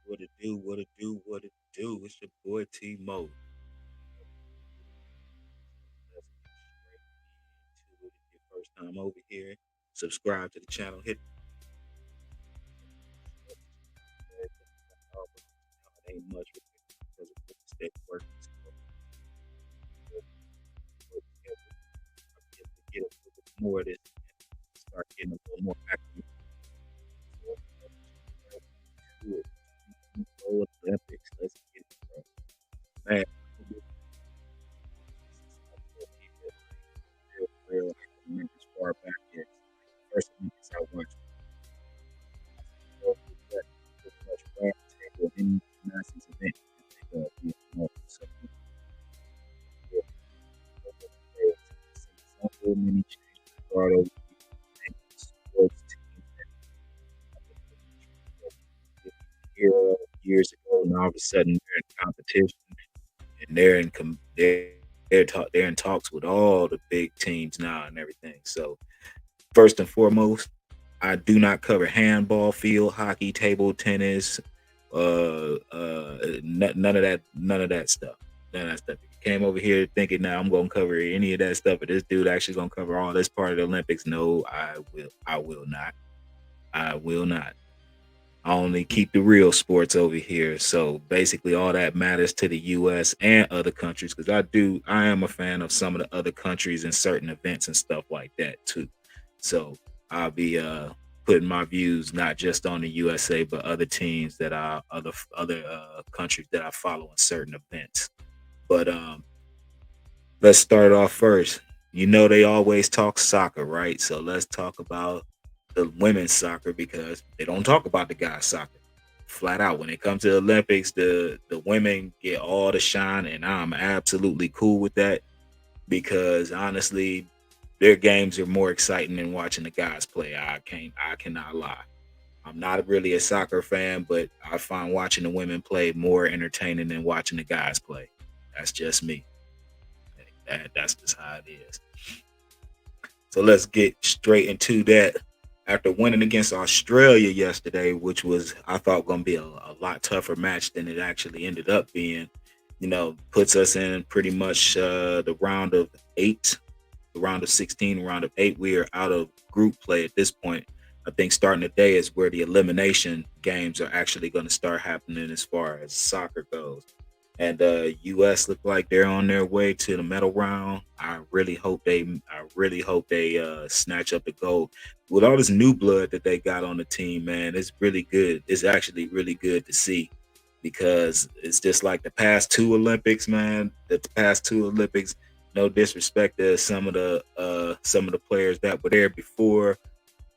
What it do, what it do, what it do. It's your boy T Mo. Let's get straight into it. If your first time over here, subscribe to the channel, hit the it ain't much because of the steady work. So we'll get a little bit more of this and start getting a little more active. So let's get into it. Olympics. Let's get it, bro. Man, real. I can remember as far back as first Olympics I watched. Pretty much round table any gymnastics event you can think of being involved in something. Yeah, so many changes brought over sports teams that years ago. Now all of a sudden they're in competition and they're in talks with all the big teams now and everything. So first and foremost, I do not cover handball, field hockey, table tennis, none of that stuff. None of that stuff. If you came over here thinking now I'm gonna cover any of that stuff, but this dude actually gonna cover all this part of the Olympics. No, I will not. I will not. I only keep the real sports over here. So basically, all that matters to the U.S. and other countries because I am a fan of some of the other countries and certain events and stuff like that too. So I'll be putting my views not just on the USA but other teams that I other countries that I follow in certain events. But let's start off first. You know they always talk soccer, right? So let's talk about the women's soccer because they don't talk about the guys' soccer. Flat out, when it comes to the Olympics, the women get all the shine, and I'm absolutely cool with that because honestly, their games are more exciting than watching the guys play. I cannot lie. I'm not really a soccer fan, but I find watching the women play more entertaining than watching the guys play. That's just me. That's just how it is. So let's get straight into that. After winning against Australia yesterday, which was I thought going to be a lot tougher match than it actually ended up being, puts us in pretty much the round of eight, the round of 16, round of eight. We are out of group play at this point. I think starting today is where the elimination games are actually going to start happening as far as soccer goes. And US look like they're on their way to the medal round. I really hope they snatch up the gold. With all this new blood that they got on the team, man, it's really good. It's actually really good to see because it's just like the past two Olympics, man. The past two Olympics, no disrespect to some of the players that were there before,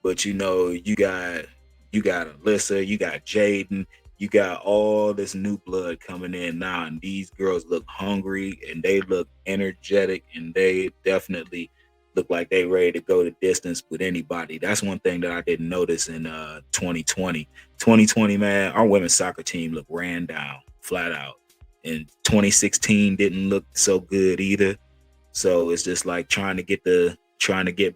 but you got Alyssa, you got Jaden, you got all this new blood coming in now, and these girls look hungry and they look energetic, and they definitely look like they ready to go the distance with anybody. That's one thing that I didn't notice in 2020. 2020, man, our women's soccer team looked ran down flat out. And 2016 didn't look so good either. So it's just like trying to get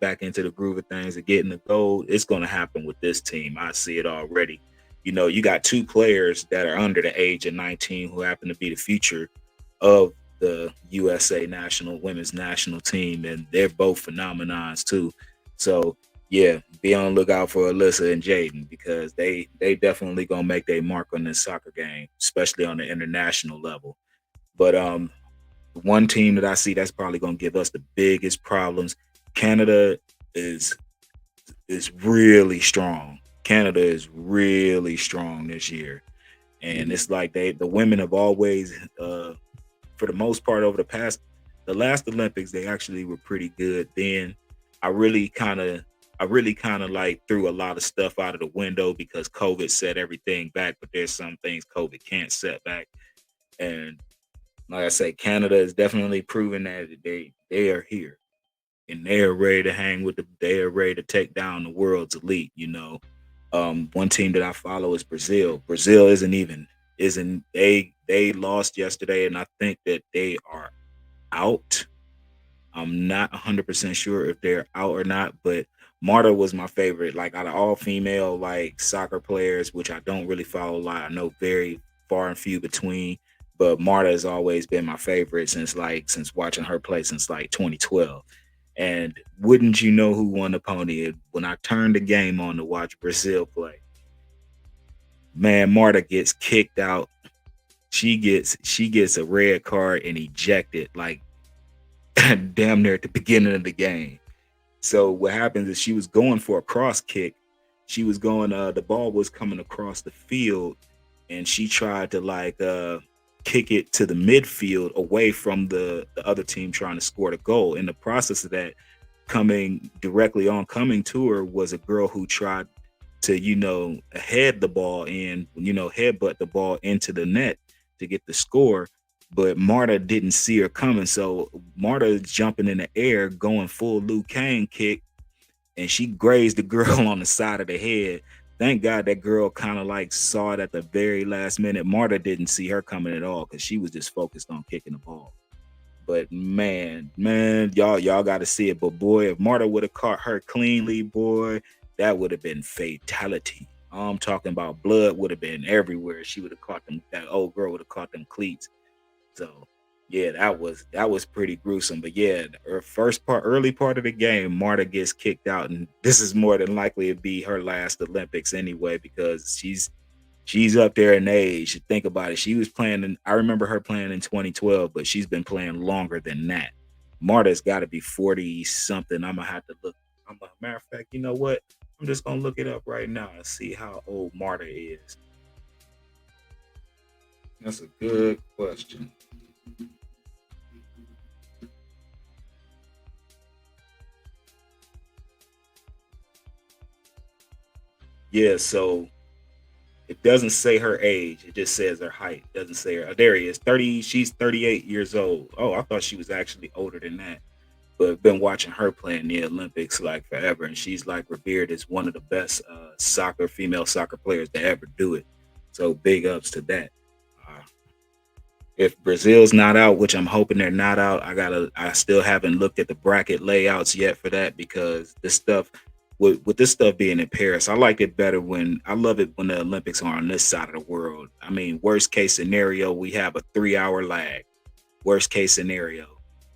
back into the groove of things and getting the gold. It's going to happen with this team. I see it already. You got two players that are under the age of 19 who happen to be the future of the USA national women's national team, and they're both phenomenons too. So yeah, be on the lookout for Alyssa and Jaden because they definitely gonna make their mark on this soccer game, especially on the international level. But one team that I see that's probably going to give us the biggest problems. Canada is is really strong. Canada is really strong this year, and it's like the women have always, for the most part, over the last Olympics, they actually were pretty good. Then I really kind of. I really kind of like threw a lot of stuff out of the window because COVID set everything back, but there's some things COVID can't set back. And like I say, Canada is definitely proving that they are here and they are ready to hang with they are ready to take down the world's elite. One team that I follow is Brazil. Brazil isn't they lost yesterday, and I think that they are out. I'm not 100% sure if they're out or not, but Marta was my favorite. Like out of all female like soccer players, which I don't really follow a lot. I know very far and few between. But Marta has always been my favorite since watching her play since like 2012. And wouldn't you know who won the pony? When I turned the game on to watch Brazil play, man, Marta gets kicked out. She gets a red card and ejected like damn near at the beginning of the game. So what happens is she was going for a cross kick. She was going the ball was coming across the field and she tried to kick it to the midfield away from the other team trying to score the goal. In the process of that, coming to her was a girl who tried to, head the ball in, headbutt the ball into the net to get the score. But Marta didn't see her coming. So Marta is jumping in the air, going full Luke Kane kick, and she grazed the girl on the side of the head. Thank God that girl kind of like saw it at the very last minute. Marta didn't see her coming at all because she was just focused on kicking the ball. But man, y'all got to see it. But boy, if Marta would have caught her cleanly, boy, that would have been fatality. I'm talking about blood would have been everywhere. She would have caught them. That old girl would have caught them cleats. So yeah, that was pretty gruesome. But yeah, her early part of the game, Marta gets kicked out, and this is more than likely to be her last Olympics anyway because she's up there in age. Think about it. She was playing I remember her playing in 2012, but she's been playing longer than that. Marta's got to be 40 something. I'm gonna have to look. Matter of fact, you know what? I'm just gonna look it up right now and see how old Marta is. That's a good question. Yeah, so it doesn't say her age. It just says her height. It doesn't say her. Oh, there he is. 30. She's 38 years old. Oh, I thought she was actually older than that. But I've been watching her play in the Olympics like forever, and she's like revered as one of the best female soccer players to ever do it. So big ups to that. Uh, if Brazil's not out, which I'm hoping they're not out, I still haven't looked at the bracket layouts yet for that because this stuff with this stuff being in Paris, I love it when the Olympics are on this side of the world. I mean, worst case scenario, we have a 3 hour lag. Worst case scenario.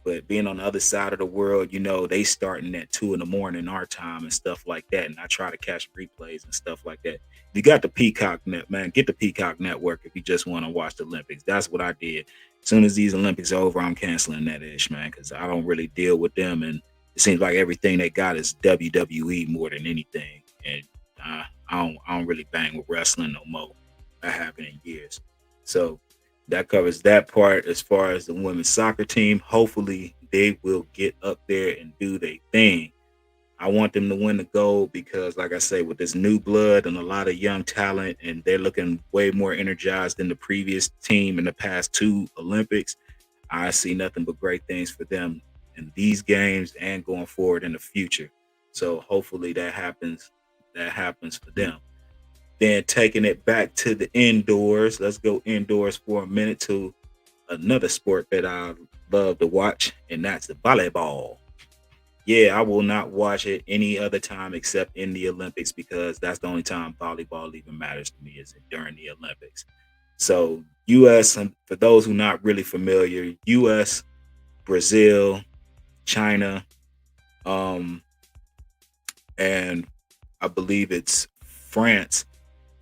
But being on the other side of the world, they starting at 2 in the morning our time and stuff like that. And I try to catch replays and stuff like that. You got the Peacock net, man. Get the Peacock network if you just want to watch the Olympics. That's what I did. As soon as these Olympics are over, I'm canceling that ish, man, because I don't really deal with them. And it seems like everything they got is WWE more than anything. And I don't really bang with wrestling no more. I haven't in years. So that covers that part. As far as the women's soccer team, hopefully they will get up there and do their thing. I want them to win the gold because, like I say, with this new blood and a lot of young talent, and they're looking way more energized than the previous team in the past two Olympics. I see nothing but great things for them in these games and going forward in the future. So hopefully that happens. That happens for them. Then taking it back to the indoors. Let's go indoors for a minute to another sport that I love to watch, and that's the volleyball. Yeah, I will not watch it any other time except in the Olympics because that's the only time volleyball even matters to me is during the Olympics. So, U.S. and for those who not really familiar, U.S., Brazil, China, um, and I believe it's France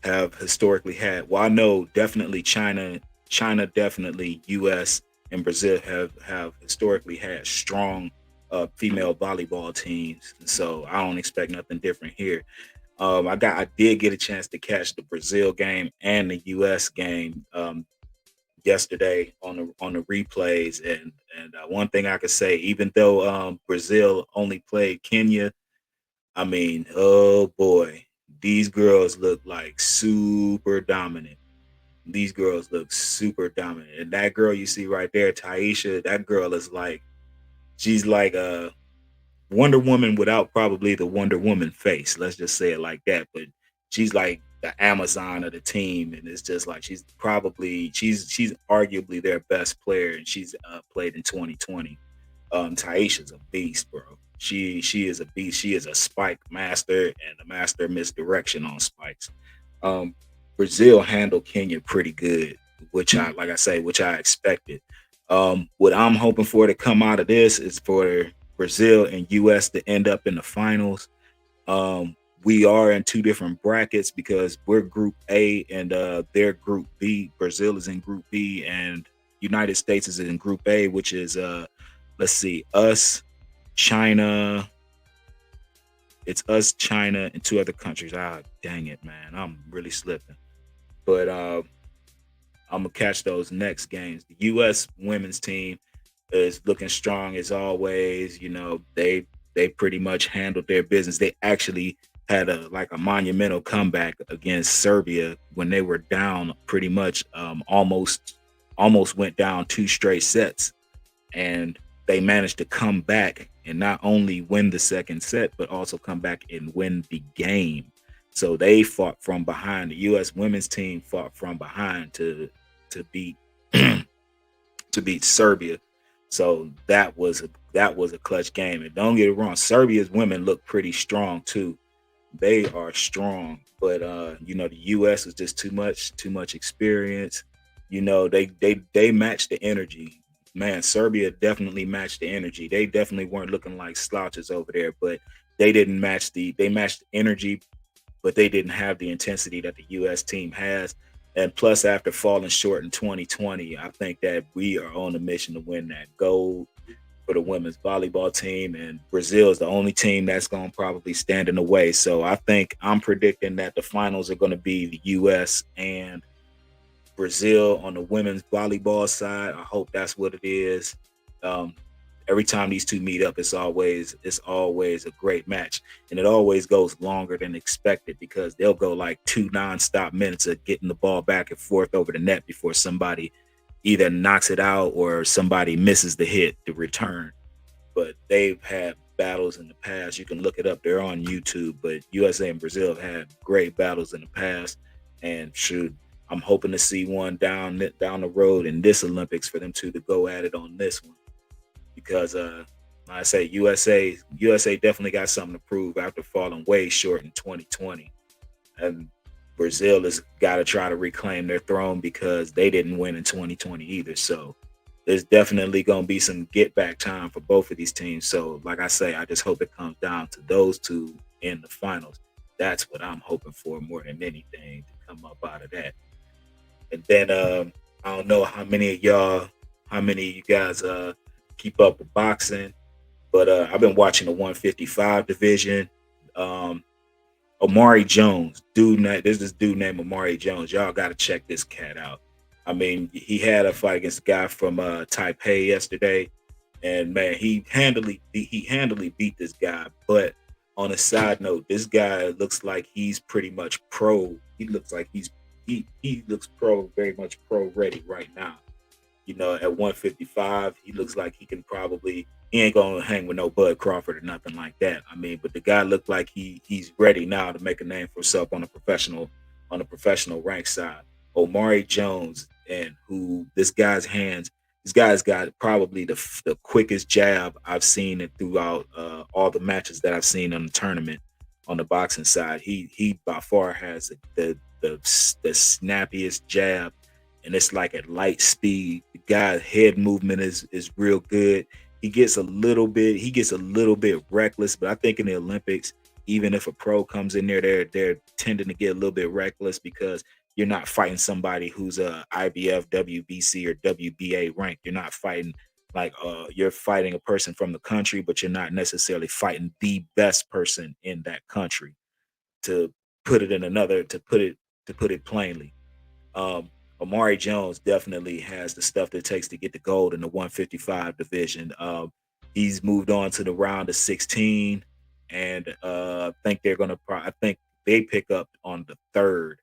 have historically had. Well, I know definitely China definitely U.S. and Brazil have historically had strong female volleyball teams. So I don't expect nothing different here. I did get a chance to catch the Brazil game and the U.S. game yesterday on the replays, and one thing I could say, even though Brazil only played Kenya, I mean, oh boy, these girls look like super dominant. These girls look super dominant. And that girl you see right there, Taisha, that girl is like, she's like a Wonder Woman without probably the Wonder Woman face. Let's just say it like that. But she's like the Amazon of the team. And it's just like she's arguably their best player. And she's played in 2020. Taisha's a beast, bro. She is a beast. She is a spike master and a master of misdirection on spikes. Um, Brazil handled Kenya pretty good, which I like I say, which I expected. What I'm hoping for to come out of this is for Brazil and US to end up in the finals. We are in two different brackets because we're Group A and they're Group B. Brazil is in Group B and United States is in Group A, which is let's see, us, China. It's us, China, and two other countries. Ah, dang it, man, I'm really slipping. But I'm gonna catch those next games. The U.S. women's team is looking strong as always. You know, they pretty much handled their business. They actually had a like a monumental comeback against Serbia when they were down pretty much almost went down two straight sets, and they managed to come back and not only win the second set but also come back and win the game. So they fought from behind. The U.S. women's team fought from behind to beat to beat Serbia. So that was a clutch game. And don't get it wrong, Serbia's women look pretty strong too. They are strong, but you know, the US is just too much experience. You know, they match the energy. Man, Serbia definitely matched the energy. They definitely weren't looking like slouches over there, but they matched the energy, but they didn't have the intensity that the US team has. And plus, after falling short in 2020, I think that we are on a mission to win that gold for the women's volleyball team. And Brazil is the only team that's going to probably stand in the way. So I think I'm predicting that the finals are going to be the US and Brazil on the women's volleyball side. I hope that's what it is. Um, every time these two meet up, it's always a great match, and it always goes longer than expected because they'll go like two nonstop minutes of getting the ball back and forth over the net before somebody either knocks it out or somebody misses the hit to return. But they've had battles in the past. You can look it up. They're on YouTube. But USA and Brazil have had great battles in the past, and shoot, I'm hoping to see one down the road in this Olympics for them two to go at it on this one because like I say USA definitely got something to prove after falling way short in 2020, and Brazil has got to try to reclaim their throne because they didn't win in 2020 either. So there's definitely going to be some get back time for both of these teams. So like I say, I just hope it comes down to those two in the finals. That's what I'm hoping for more than anything to come up out of that. And then I don't know how many of you guys keep up with boxing, but I've been watching the 155 division. Um, Omari Jones, there's this dude named Omari Jones. Y'all got to check this cat out. I mean, he had a fight against a guy from Taipei yesterday, and man, he handily beat this guy. But on a side note, this guy looks like he's pretty much pro. He looks like he looks pro, very much pro ready right now. You know, at 155, he looks like he ain't gonna hang with no Bud Crawford or nothing like that. I mean, but the guy looked like he's ready now to make a name for himself on the professional rank side. Omari Jones, and who this guy's got probably the quickest jab I've seen it throughout all the matches that I've seen on the tournament on the boxing side. He by far has the snappiest jab, and it's like at light speed. The guy's head movement is real good. He gets a little bit reckless, but I think in the Olympics, even if a pro comes in there, they're tending to get a little bit reckless because you're not fighting somebody who's a IBF, WBC, or WBA rank. You're not fighting like you're fighting a person from the country, but you're not necessarily fighting the best person in that country. To put it in another, to put it plainly, um, Amari Jones definitely has the stuff that it takes to get the gold in the 155 division. He's moved on to the round of 16, and I think I think they pick up on the third,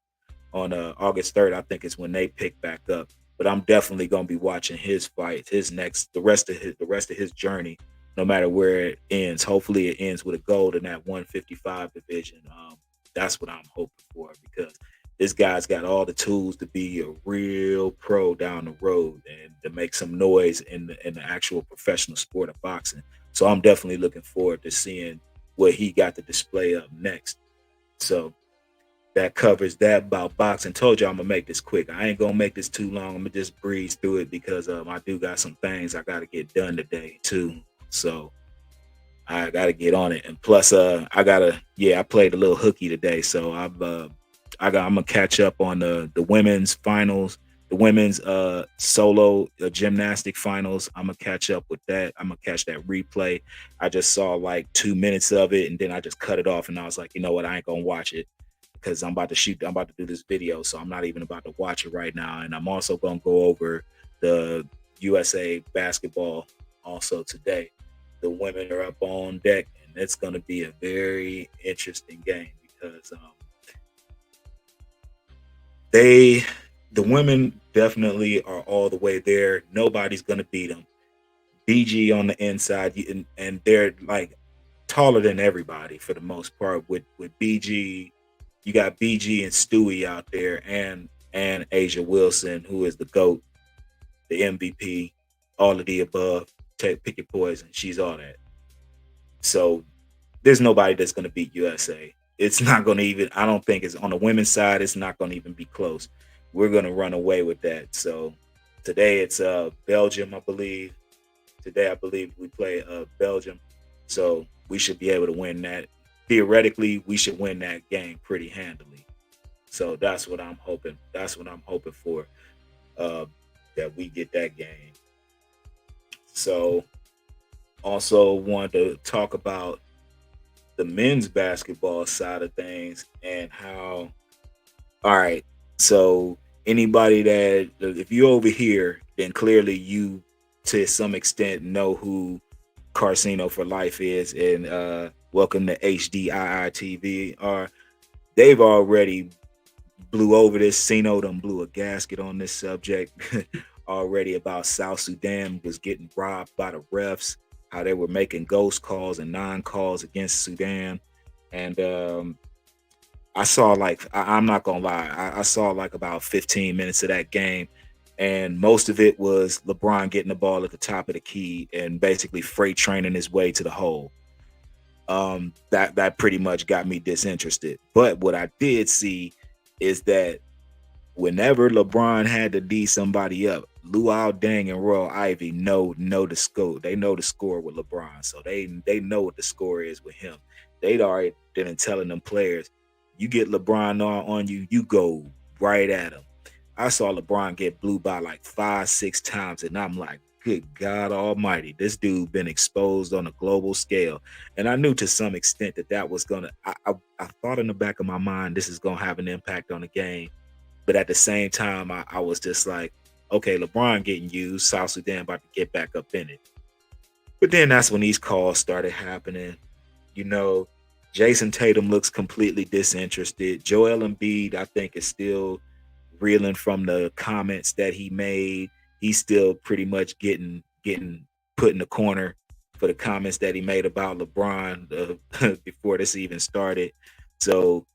on August 3rd. I think is when they pick back up. But I'm definitely gonna be watching his fights, his next, the rest of his journey, no matter where it ends. Hopefully, it ends with a gold in that 155 division. That's what I'm hoping for because this guy's got all the tools to be a real pro down the road and to make some noise in the actual professional sport of boxing. So I'm definitely looking forward to seeing what he got to display up next. So that covers that about boxing. Told you I'm gonna make this quick. I ain't gonna make this too long. I'm gonna just breeze through it because I do got some things I gotta get done today too. So I gotta get on it. And plus, I gotta, yeah, I played a little hooky today, so I'm gonna catch up on the women's finals, the women's solo gymnastic finals. I'm gonna catch up with that. I'm gonna catch that replay. I just saw like 2 minutes of it, and then I just cut it off, and I was like, you know what, I ain't gonna watch it because I'm about to shoot. I'm about to do this video, so I'm not even about to watch it right now. And I'm also gonna go over the USA basketball also today. The women are up on deck, and it's going to be a very interesting game because they, the women, definitely are all the way there. Nobody's going to beat them. BG on the inside, and they're like taller than everybody for the most part. With BG, you got BG and Stewie out there, and Asia Wilson, who is the GOAT, the MVP, all of the above. Pick your poison. She's all that. So there's nobody that's going to beat USA. It's not going to even, I don't think it's on the women's side, it's not going to even be close. We're going to run away with that. So today it's Belgium, I believe. Today, I believe we play Belgium. So we should be able to win that. Theoretically, we should win that game pretty handily. So that's what I'm hoping. That's what I'm hoping for. Uh, that we get that game. So also wanted to talk about the men's basketball side of things and how, all right, so anybody that, if you over here, then clearly you to some extent know who Carcino for Life is, and welcome to HDII TV. Or they've already blew over this. Sino done blew a gasket on this subject already about South Sudan was getting robbed by the refs, how they were making ghost calls and non-calls against Sudan. And I saw like, I'm not gonna lie, I saw like about 15 minutes of that game, and most of it was LeBron getting the ball at the top of the key and basically freight training his way to the hole. That pretty much got me disinterested. But what I did see is that whenever LeBron had to D somebody up, Luau Deng and Royal Ivy know the score. They know the score with LeBron, so they know what the score is with him. They'd already been telling them players, you get LeBron on you, you go right at him. I saw LeBron get blew by like 5-6 times, and I'm like, good God Almighty, this dude been exposed on a global scale. And I knew to some extent that was gonna. I thought in the back of my mind this is gonna have an impact on the game, but at the same time, I was just like, okay, LeBron getting used, South Sudan about to get back up in it. But then that's when these calls started happening. You know, Jason Tatum looks completely disinterested. Joel Embiid, I think, is still reeling from the comments that he made. He's still pretty much getting put in the corner for the comments that he made about LeBron before this even started. So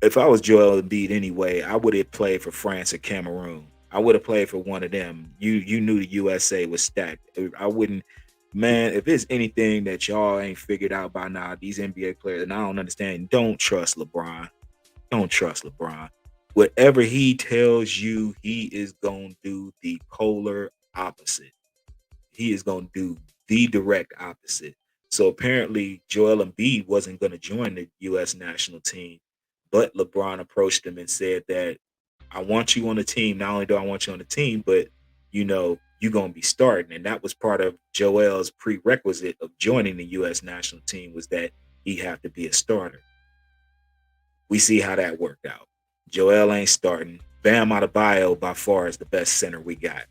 if I was Joel Embiid anyway, I would have played for France or Cameroon. I would have played for one of them. You knew the USA was stacked. I wouldn't, man. If it's anything that y'all ain't figured out by now, these NBA players, and I don't understand. Don't trust LeBron. Don't trust LeBron. Whatever he tells you, he is gonna do the polar opposite. He is going to do the direct opposite. So apparently, Joel Embiid wasn't going to join the U.S. national team, but LeBron approached him and said that I want you on the team. Not only do I want you on the team, but you're going to be starting. And that was part of Joel's prerequisite of joining the U.S. national team was that he have to be a starter. We see how that worked out. Joel ain't starting. Bam Adebayo by far is the best center we got.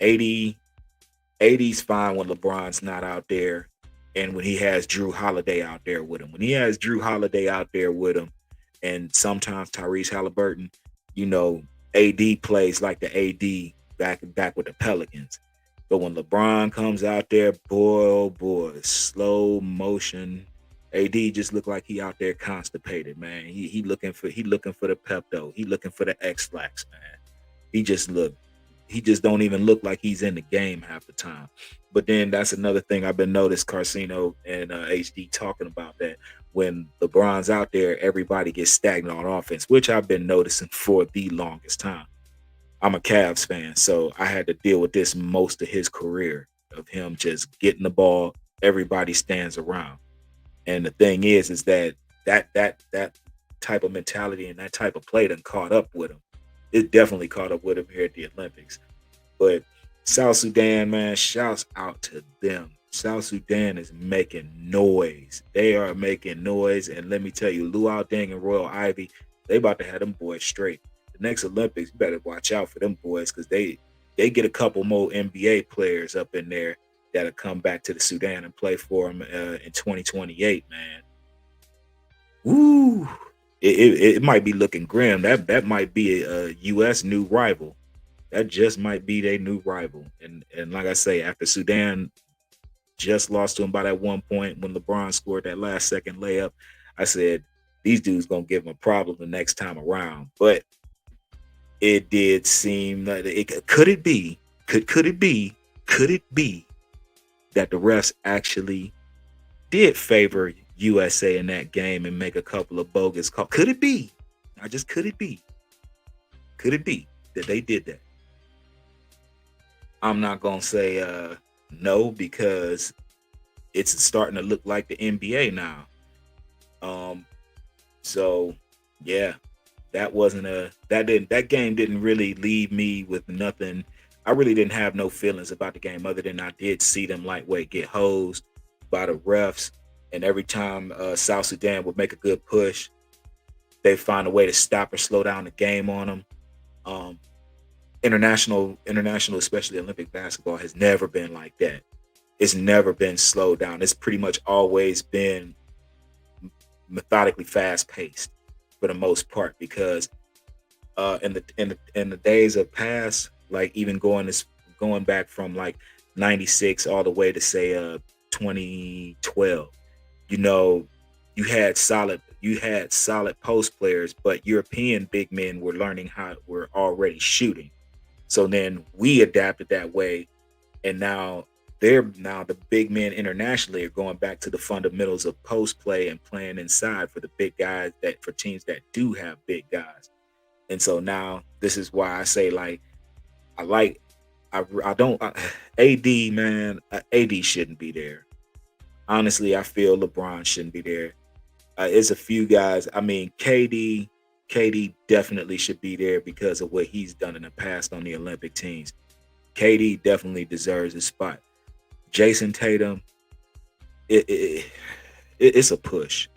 80's fine when LeBron's not out there, and when he has Drew Holiday out there with him. When he has Drew Holiday out there with him, and sometimes Tyrese Halliburton, AD plays like the AD back with the Pelicans. But when LeBron comes out there, boy, oh boy, slow motion. AD just look like he out there constipated, man. He looking for the Pepto. He looking for the X-Lax, man. He just look. he just don't even look like he's in the game half the time. But then that's another thing I've been noticed Carcino and HD talking about, that when LeBron's out there, everybody gets stagnant on offense, which I've been noticing for the longest time. I'm a Cavs fan, so I had to deal with this most of his career, of him just getting the ball, everybody stands around. And the thing is that type of mentality and that type of play done caught up with him. It definitely caught up with him here at the Olympics. But South Sudan, man, shouts out to them. South Sudan is making noise. They are making noise. And let me tell you, Luau Deng and Royal Ivy, they about to have them boys straight. The next Olympics, you better watch out for them boys, because they get a couple more NBA players up in there that'll come back to the Sudan and play for them in 2028, man. Woo! It might be looking grim. That might be a U.S. new rival. That just might be their new rival. And like I say, after Sudan just lost to him by that 1 point when LeBron scored that last second layup, I said these dudes gonna give him a problem the next time around. But it did seem that could it be that the refs actually did favor USA in that game and make a couple of bogus calls? Could it be? Could it be? Could it be that they did that? I'm not gonna say no, because it's starting to look like the NBA now. Um, so yeah, that game didn't really leave me with nothing. I really didn't have no feelings about the game, other than I did see them lightweight get hosed by the refs, and every time South Sudan would make a good push, they find a way to stop or slow down the game on them. Um, international, especially Olympic basketball, has never been like that. It's never been slowed down. It's pretty much always been methodically fast paced for the most part, because in the days of past, like even going back from like 96 all the way to say 2012, you know, you had solid post players, but European big men were already shooting. So then we adapted that way, and now the big men internationally are going back to the fundamentals of post play and playing inside for the big guys, that for teams that do have big guys. And so now this is why I say, like, I like I don't AD, man, AD shouldn't be there. Honestly, I feel LeBron shouldn't be there. It's a few guys. I mean, KD definitely should be there because of what he's done in the past on the Olympic teams. KD definitely deserves a spot. Jason Tatum, it, it, it's a push.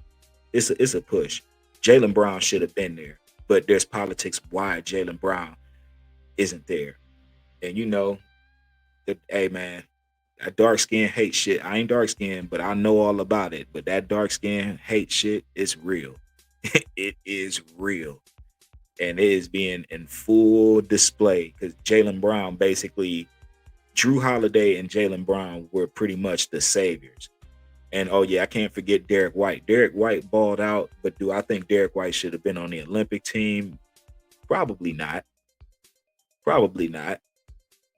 It's a push. Jalen Brown should have been there, but there's politics why Jalen Brown isn't there. And you know, hey man, that dark skin hate shit. I ain't dark skinned, but I know all about it. But that dark skin hate shit is real. It is real, and it is being in full display, because Jalen Brown basically, Drew Holiday and Jalen Brown were pretty much the saviors. And oh yeah, I can't forget Derek White. Derek White balled out, but do I think Derek White should have been on the Olympic team? Probably not. Probably not.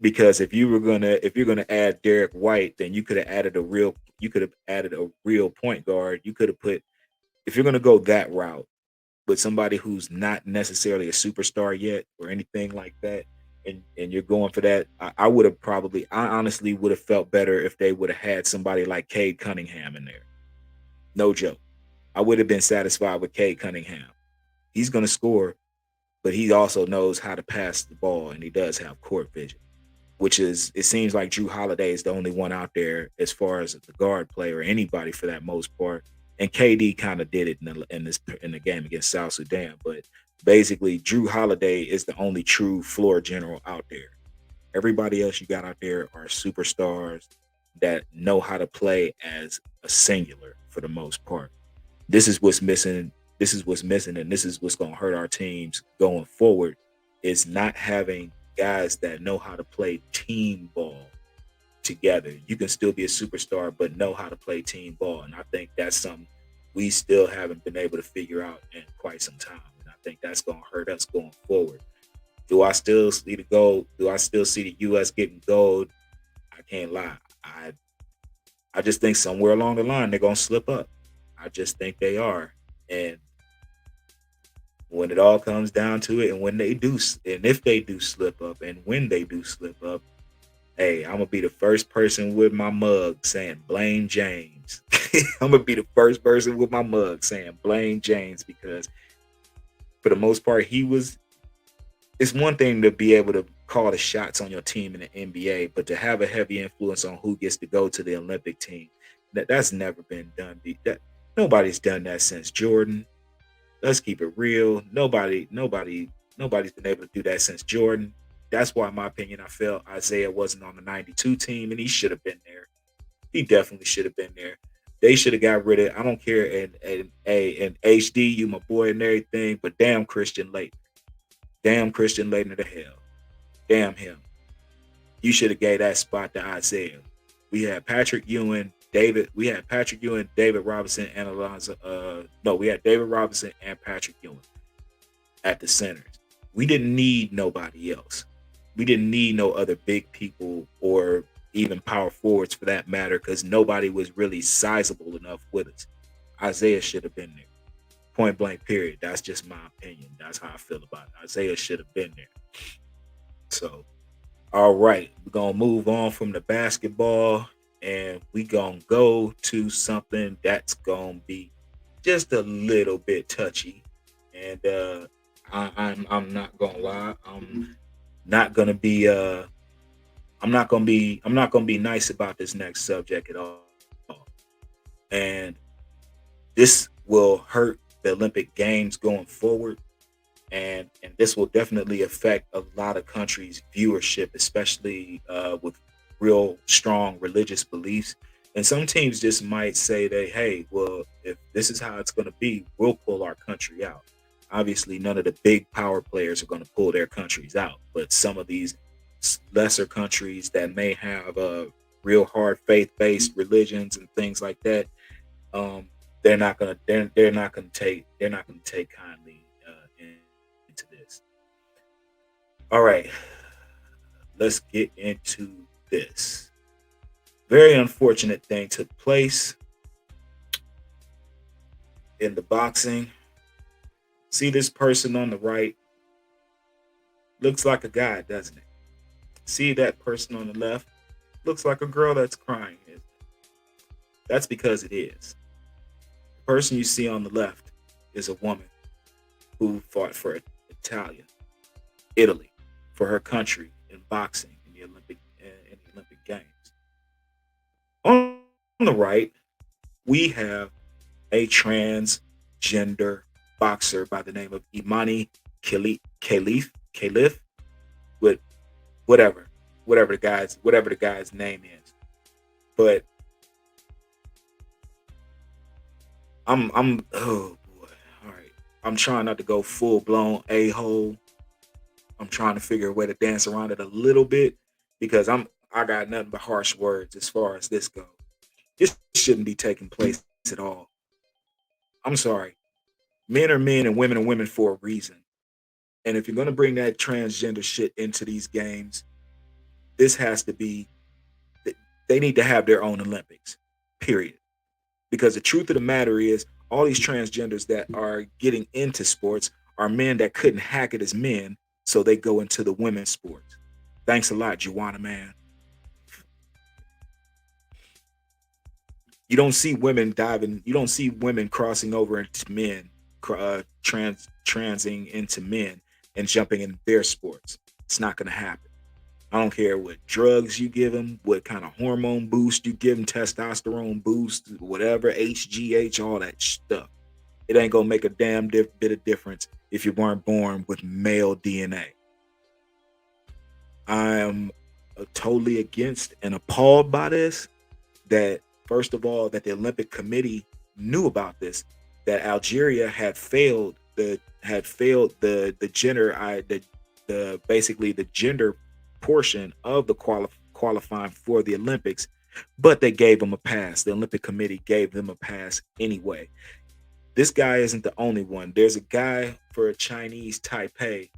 Because if you're gonna add Derek White, then you could have added a real point guard. You could have put, if you're gonna go that route with somebody who's not necessarily a superstar yet or anything like that, and you're going for that, I honestly would have felt better if they would have had somebody like Cade Cunningham in there. No joke. I would have been satisfied with Cade Cunningham. He's gonna score, but he also knows how to pass the ball, and he does have court vision, which is, it seems like Drew Holiday is the only one out there as far as the guard play, or anybody for that most part. And KD kind of did it in the game against South Sudan, but basically Drew Holiday is the only true floor general out there. Everybody else you got out there are superstars that know how to play as a singular for the most part. This is what's missing. This is what's missing, and this is what's going to hurt our teams going forward. Is not having guys that know how to play team ball together. You can still be a superstar, but know how to play team ball. And I think that's something we still haven't been able to figure out in quite some time. And I think that's going to hurt us going forward. Do I still see the gold? Do I still see the U.S. getting gold? I can't lie. I just think somewhere along the line they're gonna slip up. I just think they are. And when it all comes down to it, and when they do, and if they do slip up, and when they do slip up, hey, I'm gonna be the first person with my mug saying blame James. I'm gonna be the first person with my mug saying blame James, because for the most part, he was. It's one thing to be able to call the shots on your team in the NBA, but to have a heavy influence on who gets to go to the Olympic team, that's never been done. Nobody's done that since Jordan. Let's keep it real. Nobody's been able to do that since Jordan. That's why, in my opinion, I felt Isaiah wasn't on the '92 team, and he should have been there. He definitely should have been there. They should have got rid of. I don't care. And HD, you my boy and everything, but damn Christian Laettner, damn Christian Laettner to hell, damn him. You should have gave that spot to Isaiah. We had Patrick Ewing, David. We had Patrick Ewing, David Robinson, and Alonzo. No, we had David Robinson and Patrick Ewing at the centers. We didn't need nobody else. We didn't need no other big people or even power forwards for that matter, because nobody was really sizable enough with us. Isaiah should have been there. Point blank, period. That's just my opinion. That's how I feel about it. Isaiah should have been there. So, all right, we're gonna move on from the basketball, and we gonna go to something that's gonna be just a little bit touchy. And I'm not gonna lie, not gonna be I'm not gonna be nice about this next subject at all. And this will hurt the Olympic Games going forward, and this will definitely affect a lot of countries' viewership, especially with real strong religious beliefs. And some teams just might say that, hey, well, if this is how it's going to be, we'll pull our country out. Obviously, none of the big power players are going to pull their countries out, but some of these lesser countries that may have real hard faith-based religions and things like that, um, they're not gonna take kindly into this. All right, let's get into this. Very unfortunate thing took place in the boxing. See this person on the right? Looks like a guy, doesn't it? See that person on the left? Looks like a girl that's crying. That's because it is. The person you see on the left is a woman who fought for Italy, for her country in boxing in the Olympic Games. On the right, we have a transgender boxer by the name of Imani Khalif, with whatever the guy's name is. But I'm oh boy, all right. I'm trying not to go full blown a hole. I'm trying to figure a way to dance around it a little bit, because I got nothing but harsh words as far as this goes. This shouldn't be taking place at all. I'm sorry. Men are men and women are women for a reason. And if you're gonna bring that transgender shit into these games, this has to be they need to have their own Olympics. Period. Because the truth of the matter is, all these transgenders that are getting into sports are men that couldn't hack it as men, so they go into the women's sports. Thanks a lot, Juana man. You don't see women diving. You don't see women crossing over into men, transing into men and jumping in their sports. It's not going to happen. I don't care what drugs you give them, what kind of hormone boost you give them, testosterone boost, whatever, HGH, all that stuff. It ain't gonna make a damn bit of difference if you weren't born with male DNA. I am totally against and appalled by this. That first of all, that the Olympic Committee knew about this. That Algeria had failed the gender the basically the gender portion of the qualifying for the Olympics, but they gave them a pass. The Olympic Committee gave them a pass anyway. This guy isn't the only one. There's a guy for Chinese Taipei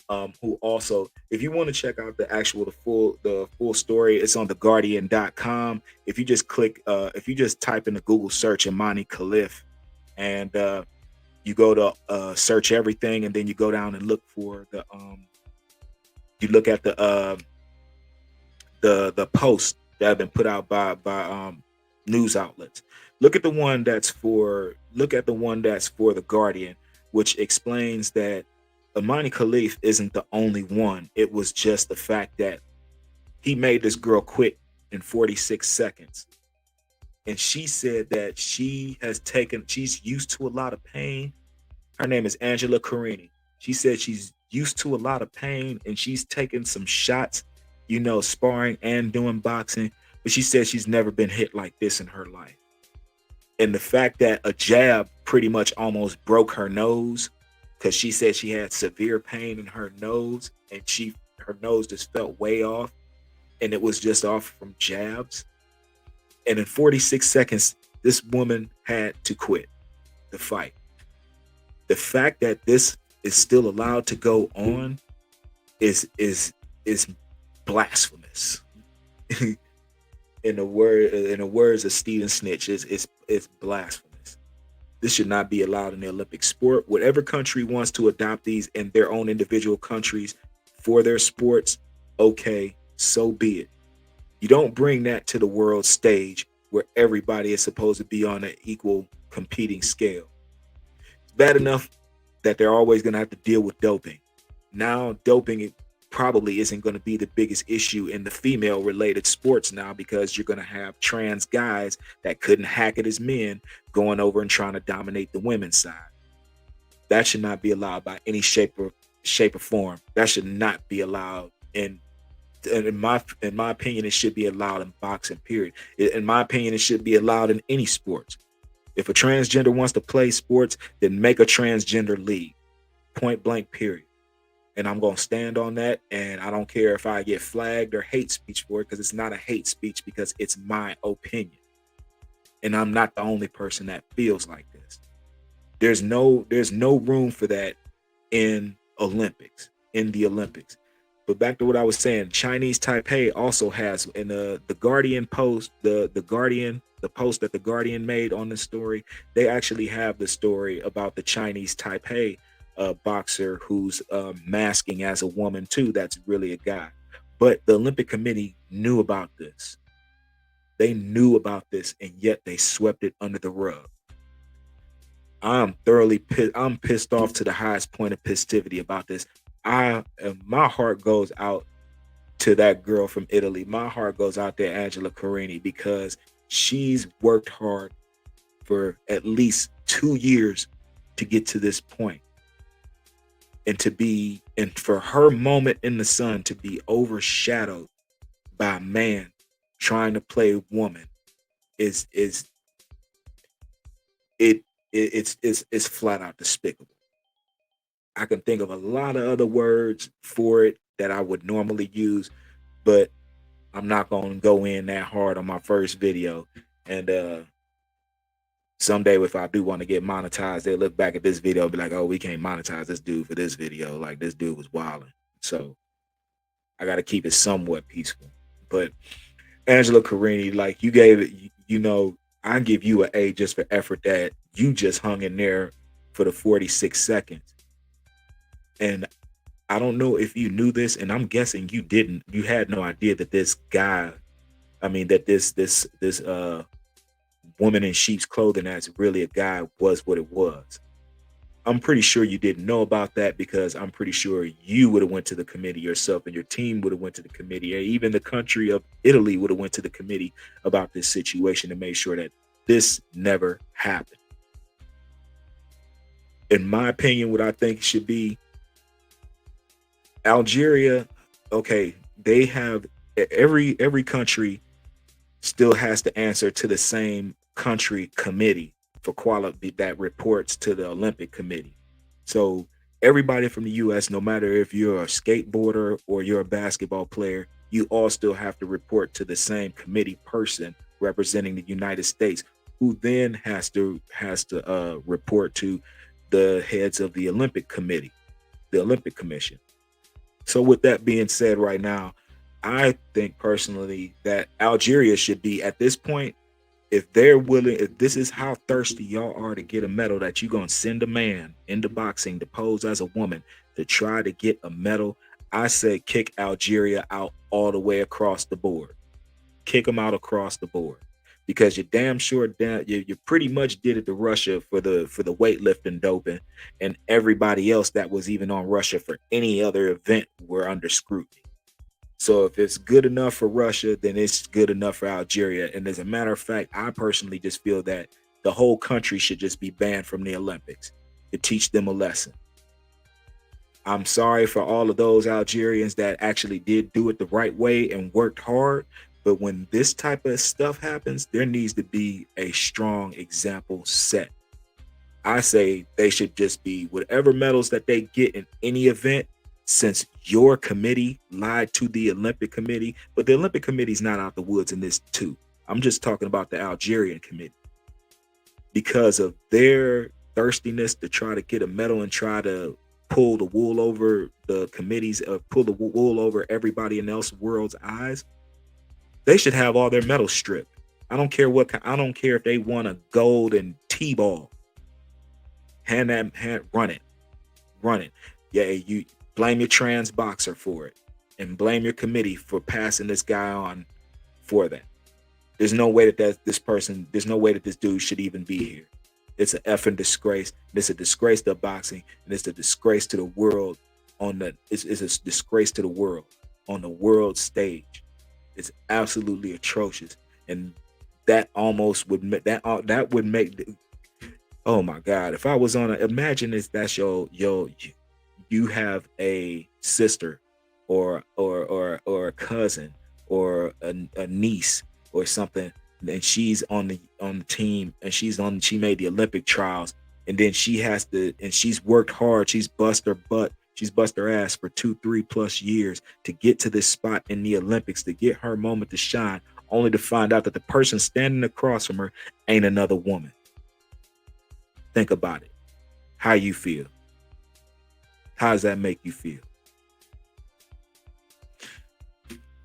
who also, if you want to check out the full story, it's on theguardian.com. If you just if you just type in the Google search Imani Khalif, and you go to search everything, and then you go down and look for you look at the posts that have been put out by news outlets. Look at the one that's for the Guardian, which explains that Imani Khalif isn't the only one. It was just the fact that he made this girl quit in 46 seconds. And she said that she's used to a lot of pain. Her name is Angela Carini. She said she's used to a lot of pain and she's taken some shots, sparring and doing boxing. But she said she's never been hit like this in her life. And the fact that a jab pretty much almost broke her nose, because she said she had severe pain in her nose and her nose just felt way off, and it was just off from jabs. And in 46 seconds, this woman had to quit the fight. The fact that this is still allowed to go on is blasphemous. in the words of Stephen Snitch, it's blasphemous. This should not be allowed in the Olympic sport. Whatever country wants to adopt these in their own individual countries for their sports, okay, so be it. You don't bring that to the world stage where everybody is supposed to be on an equal competing scale. It's bad enough that they're always going to have to deal with doping. Now, doping probably isn't going to be the biggest issue in the female related sports now, because you're going to have trans guys that couldn't hack it as men going over and trying to dominate the women's side. That should not be allowed by any shape or form. That should not be allowed in my opinion. It should be allowed in boxing, period. In my opinion, it should be allowed in any sports. If a transgender wants to play sports, then make a transgender league, point blank, period. And I'm going to stand on that. And I don't care if I get flagged or hate speech for it, because it's not a hate speech, because it's my opinion. And I'm not the only person that feels like this. There's no room for that in the Olympics. But back to what I was saying, Chinese Taipei also has, in the Guardian post, the post that the Guardian made on this story, they actually have the story about the Chinese Taipei boxer who's masking as a woman too. That's really a guy. But the Olympic Committee knew about this. They knew about this, and yet they swept it under the rug. I'm thoroughly pissed. I'm pissed off to the highest point of pistivity about this. My heart goes out to that girl from Italy. My heart goes out to Angela Carini, because she's worked hard for at least 2 years to get to this point. And for her moment in the sun to be overshadowed by a man trying to play woman it's flat out despicable. I can think of a lot of other words for it that I would normally use, but I'm not going to go in that hard on my first video. And someday, if I do want to get monetized, they'll look back at this video and be like, oh, we can't monetize this dude for this video. Like, this dude was wilding. So I got to keep it somewhat peaceful. But Angela Carini, like, you gave it, I give you an A just for effort that you just hung in there for the 46 seconds. And I don't know if you knew this, and I'm guessing you didn't. You had no idea that this guy, this woman in sheep's clothing that's really a guy was what it was. I'm pretty sure you didn't know about that, because I'm pretty sure you would have went to the committee yourself, and your team would have went to the committee, or even the country of Italy would have went to the committee about this situation to make sure that this never happened. In my opinion, what I think should be, Algeria, okay, they have every country still has to answer to the same country committee for quality that reports to the Olympic Committee. So everybody from the US, no matter if you're a skateboarder or you're a basketball player, you all still have to report to the same committee person representing the United States, who then has to report to the heads of the Olympic Committee, the Olympic Commission. So with that being said, right now, I think personally that Algeria should be at this point, if they're willing, if this is how thirsty y'all are to get a medal, that you're gonna send a man into boxing to pose as a woman to try to get a medal, I say kick Algeria out all the way across the board. Kick them out across the board. Because you're damn sure you pretty much did it to Russia for the weightlifting doping, and everybody else that was even on Russia for any other event were under scrutiny. So if it's good enough for Russia, then it's good enough for Algeria. And as a matter of fact, I personally just feel that the whole country should just be banned from the Olympics to teach them a lesson. I'm sorry for all of those Algerians that actually did do it the right way and worked hard. But when this type of stuff happens, there needs to be a strong example set. I say they should just be whatever medals that they get in any event, since your committee lied to the Olympic Committee. But the Olympic Committee's not out the woods in this too. I'm just talking about the Algerian committee, because of their thirstiness to try to get a medal and try to pull the wool over the committees, pull the wool over everybody in else world's eyes. They should have all their medals stripped. I don't care what. I don't care if they won a gold and T-ball. Run it, run it. Yeah, you blame your trans boxer for it, and blame your committee for passing this guy on for that. There's no way that this person. There's no way that this dude should even be here. It's an effing disgrace. It's a disgrace to boxing, and it's a disgrace to the world. It's a disgrace to the world on the world stage. It's absolutely atrocious, and that almost would that would make. Oh my God! If I was on imagine if that's you have a sister or a cousin or a niece or something, and she's on the team, and she made the Olympic trials, and then she has to, and she's worked hard, she's bust her butt, she's bust her ass for 2-3 plus years to get to this spot in the Olympics, to get her moment to shine, only to find out that the person standing across from her ain't another woman. Think about it. How you feel? How does that make you feel?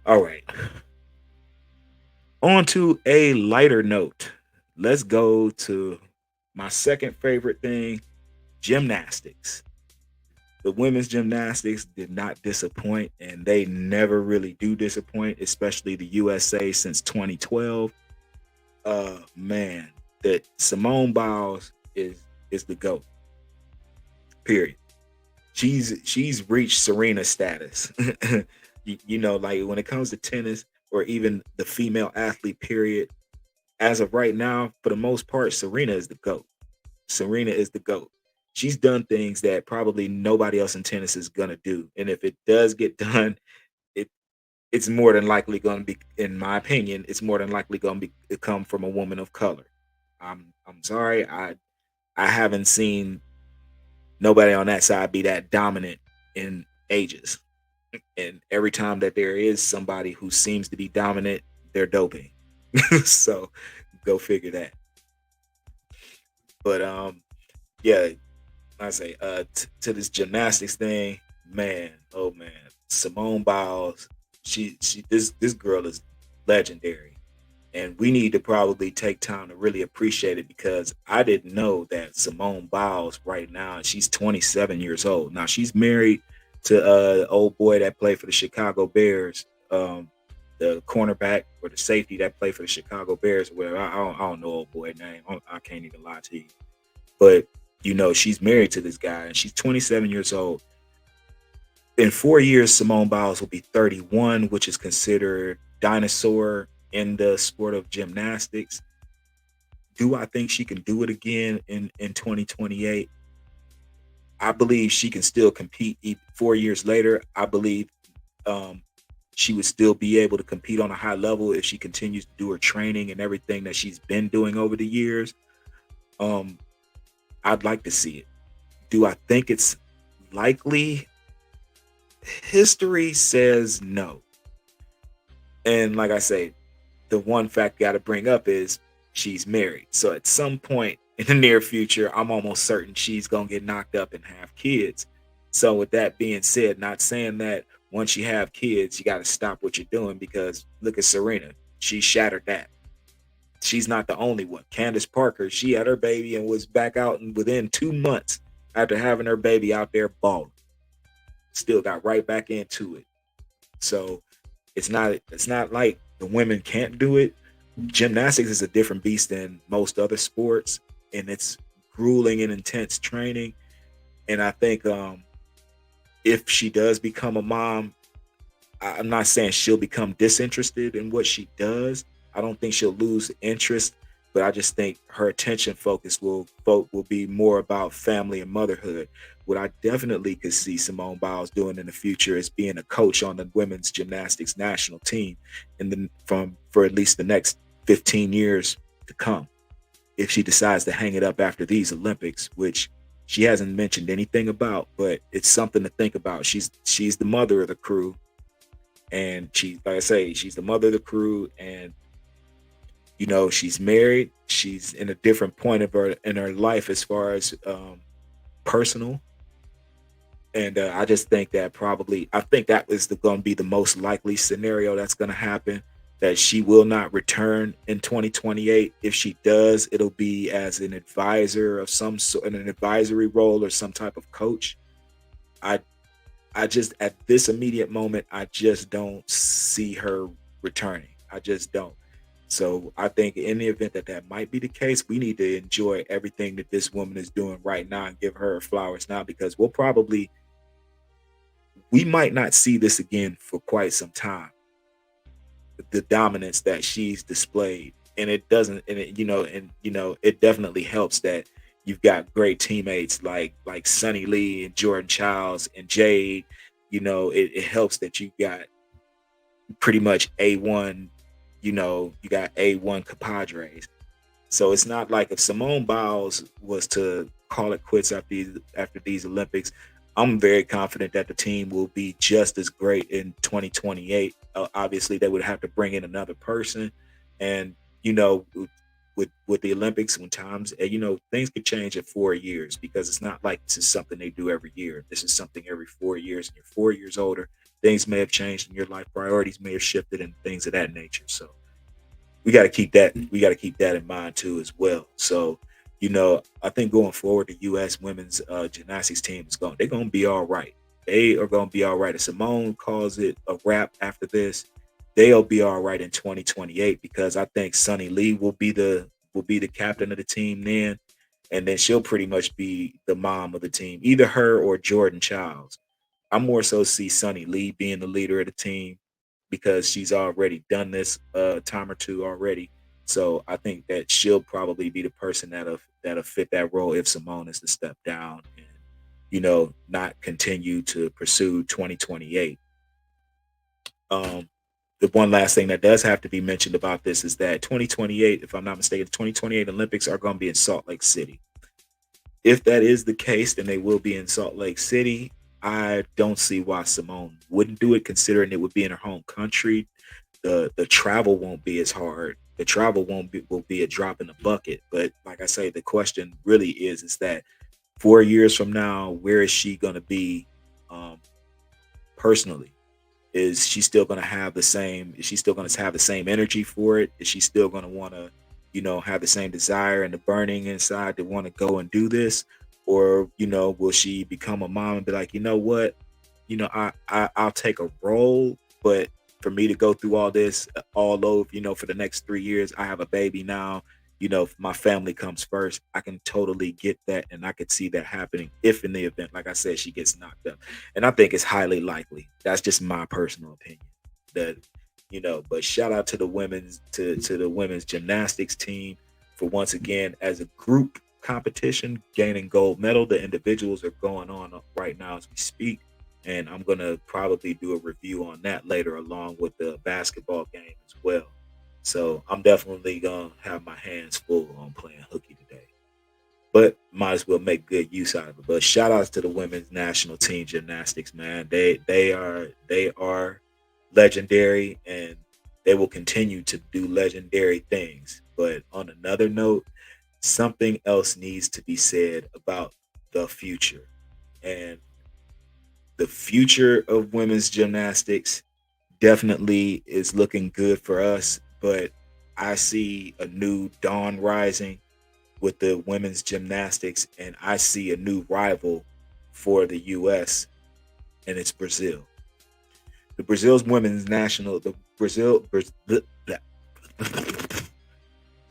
All right. On to a lighter note. Let's go to my second favorite thing, gymnastics. The women's gymnastics did not disappoint, and they never really do disappoint, especially the USA since 2012. Man, that Simone Biles is the GOAT. Period. She's reached Serena status. You know, like when it comes to tennis or even the female athlete, period. As of right now, for the most part, Serena is the GOAT. Serena is the GOAT. She's done things that probably nobody else in tennis is gonna do. And if it does get done, it it's more than likely gonna be, in my opinion, it's more than likely gonna be come from a woman of color. I'm sorry, I haven't seen nobody on that side be that dominant in ages. And every time that there is somebody who seems to be dominant, they're doping. So go figure that. But yeah, I say to this gymnastics thing, man, oh man, Simone Biles, she this girl is legendary, and we need to probably take time to really appreciate it, because I didn't know that Simone Biles right now, she's 27 years old. Now she's married to old boy that played for the Chicago Bears, the cornerback or the safety that played for the Chicago Bears. Where I don't know old boy name. I can't even lie to you. But you know, she's married to this guy, and she's 27 years old. In 4 years, Simone Biles will be 31, which is considered dinosaur in the sport of gymnastics. Do I think she can do it again in 2028? I believe she can still compete 4 years later. I believe she would still be able to compete on a high level if she continues to do her training and everything that she's been doing over the years. Um, I'd like to see it. Do I think it's likely? History says no. And like I say, the one fact I got to bring up is she's married. So at some point in the near future, I'm almost certain she's gonna get knocked up and have kids. So with that being said, not saying that once you have kids, you got to stop what you're doing, because look at Serena. She shattered that. She's not the only one. Candace Parker, she had her baby and was back out, and within 2 months after having her baby out there balling, still got right back into it. So it's not like the women can't do it. Gymnastics is a different beast than most other sports, and it's grueling and intense training. And I think if she does become a mom, I'm not saying she'll become disinterested in what she does. I don't think she'll lose interest, but I just think her attention focus will be more about family and motherhood. What I definitely could see Simone Biles doing in the future is being a coach on the women's gymnastics national team, and then from for at least the next 15 years to come, if she decides to hang it up after these Olympics, which she hasn't mentioned anything about, but it's something to think about. She's the mother of the crew, and she, like I say, she's the mother of the crew, and she's married. She's in a different point of her in her life as far as personal, and I just think that probably I think that is going to be the most likely scenario that's going to happen. That she will not return in 2028. If she does, it'll be as an advisor of some sort, in an advisory role or some type of coach. I I just at this immediate moment, I just don't see her returning. I just don't. So I think in the event that that might be the case, we need to enjoy everything that this woman is doing right now and give her flowers now, because we might not see this again for quite some time. The dominance that she's displayed, and it doesn't, and it definitely helps that you've got great teammates like Sunny Lee and Jordan Childs and Jade. It helps that you got pretty much A1. You got A1 compadres. So it's not like if Simone Biles was to call it quits after these Olympics, I'm very confident that the team will be just as great in 2028. Obviously, they would have to bring in another person, and you know, with the Olympics, when times things could change in 4 years, because it's not like this is something they do every year. This is something every 4 years, and you're 4 years older. Things may have changed in your life, priorities may have shifted, and things of that nature. So we got to keep that in mind too as well. So I think going forward, the U.S. women's gymnastics team is going. They're going to be all right. They are going to be all right. If Simone calls it a wrap after this, they'll be all right in 2028, because I think Sunny Lee will be the captain of the team then, and then she'll pretty much be the mom of the team, either her or Jordan Childs. I more so see Sunny Lee being the leader of the team, because she's already done this a time or two already. So I think that she'll probably be the person that'll fit that role if Simone is to step down and not continue to pursue 2028. Um, the one last thing that does have to be mentioned about this is that 2028, if I'm not mistaken, 2028 Olympics are going to be in Salt Lake City. If that is the case, then they will be in Salt Lake City. I don't see why Simone wouldn't do it, considering it would be in her home country. The travel won't be as hard. The travel won't be will be a drop in the bucket. But like I say, the question really is that 4 years from now, where is she going to be um, personally? Is she still going to have the same? Is she still going to have the same energy for it? Is she still going to want to, have the same desire and the burning inside to want to go and do this? Or, will she become a mom and be like, you know what? I'll take a role, but for me to go through all this all over, for the next 3 years, I have a baby now. If my family comes first, I can totally get that, and I could see that happening if, in the event, like I said, she gets knocked up, and I think it's highly likely. That's just my personal opinion. That but shout out to the women's gymnastics team for once again as a group competition gaining gold medal. The individuals are going on right now as we speak, and I'm gonna probably do a review on that later, along with the basketball game as well. So I'm definitely gonna have my hands full on playing hooky today, but might as well make good use out of it. But shout outs to the women's national team gymnastics, man. They are legendary, and they will continue to do legendary things. But on another note, something else needs to be said about the future. And The future of women's gymnastics definitely is looking good for us, but I see a new dawn rising with the women's gymnastics, and I see a new rival for the U.S. and it's Brazil. The Brazil's women's national, the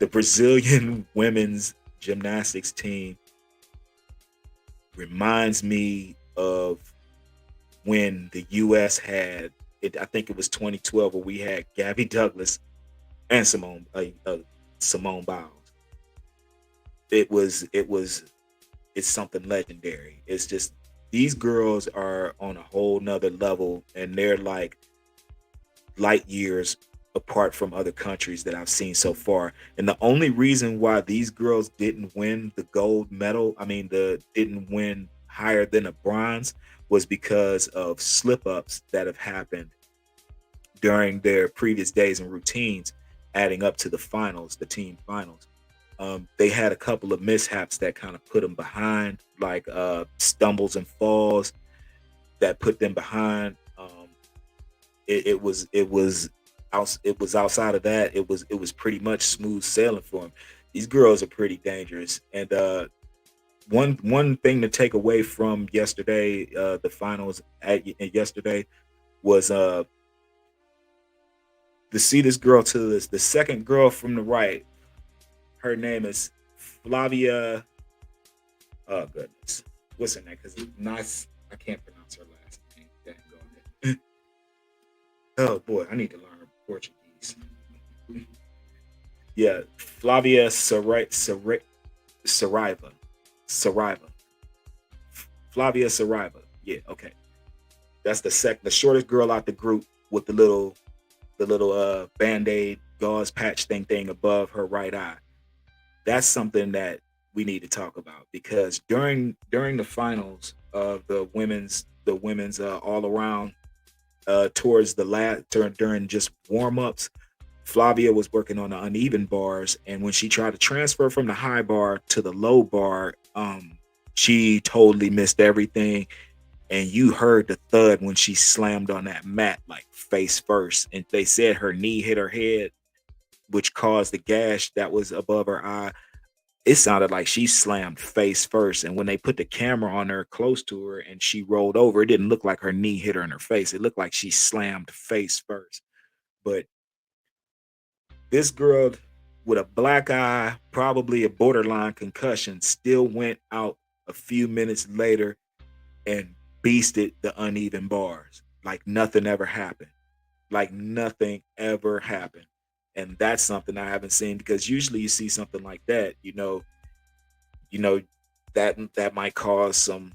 Brazilian women's gymnastics team reminds me of when the U.S. had it. I think it was 2012 where we had Gabby Douglas and Simone Biles. It's something legendary. It's just these girls are on a whole nother level, and they're like light years apart from other countries that I've seen so far. And the only reason why these girls didn't win the gold medal, I mean, the didn't win higher than a bronze, was because of slip ups that have happened during their previous days and routines, adding up to the finals, the team finals. They had a couple of mishaps that kind of put them behind, like stumbles and falls that put them behind. It was outside of that. It was pretty much smooth sailing for them. These girls are pretty dangerous, and one thing to take away from yesterday, the finals yesterday was to see this girl to this the second girl from the right. Her name is Flavia. Oh goodness, what's her name? Because nice, I can't pronounce her last name. Dang, oh boy, I need to learn Portuguese. Yeah, Flavia Saraiva. Saraiva. Flavia Saraiva. Yeah, okay. That's the shortest girl out the group with the little band-aid gauze patch thing above her right eye. That's something that we need to talk about because during the finals of the women's all around towards the last during just warm-ups, Flavia was working on the uneven bars, and when she tried to transfer from the high bar to the low bar, she totally missed everything. And you heard the thud when she slammed on that mat, like face first. And they said her knee hit her head, which caused the gash that was above her eye. It sounded like she slammed face first. And when they put the camera on her close to her and she rolled over, it didn't look like her knee hit her in her face. It looked like she slammed face first. But this girl with a black eye, probably a borderline concussion, still went out a few minutes later and beasted the uneven bars like nothing ever happened. Like nothing ever happened. And that's something I haven't seen because usually you see something like that, you know that might cause some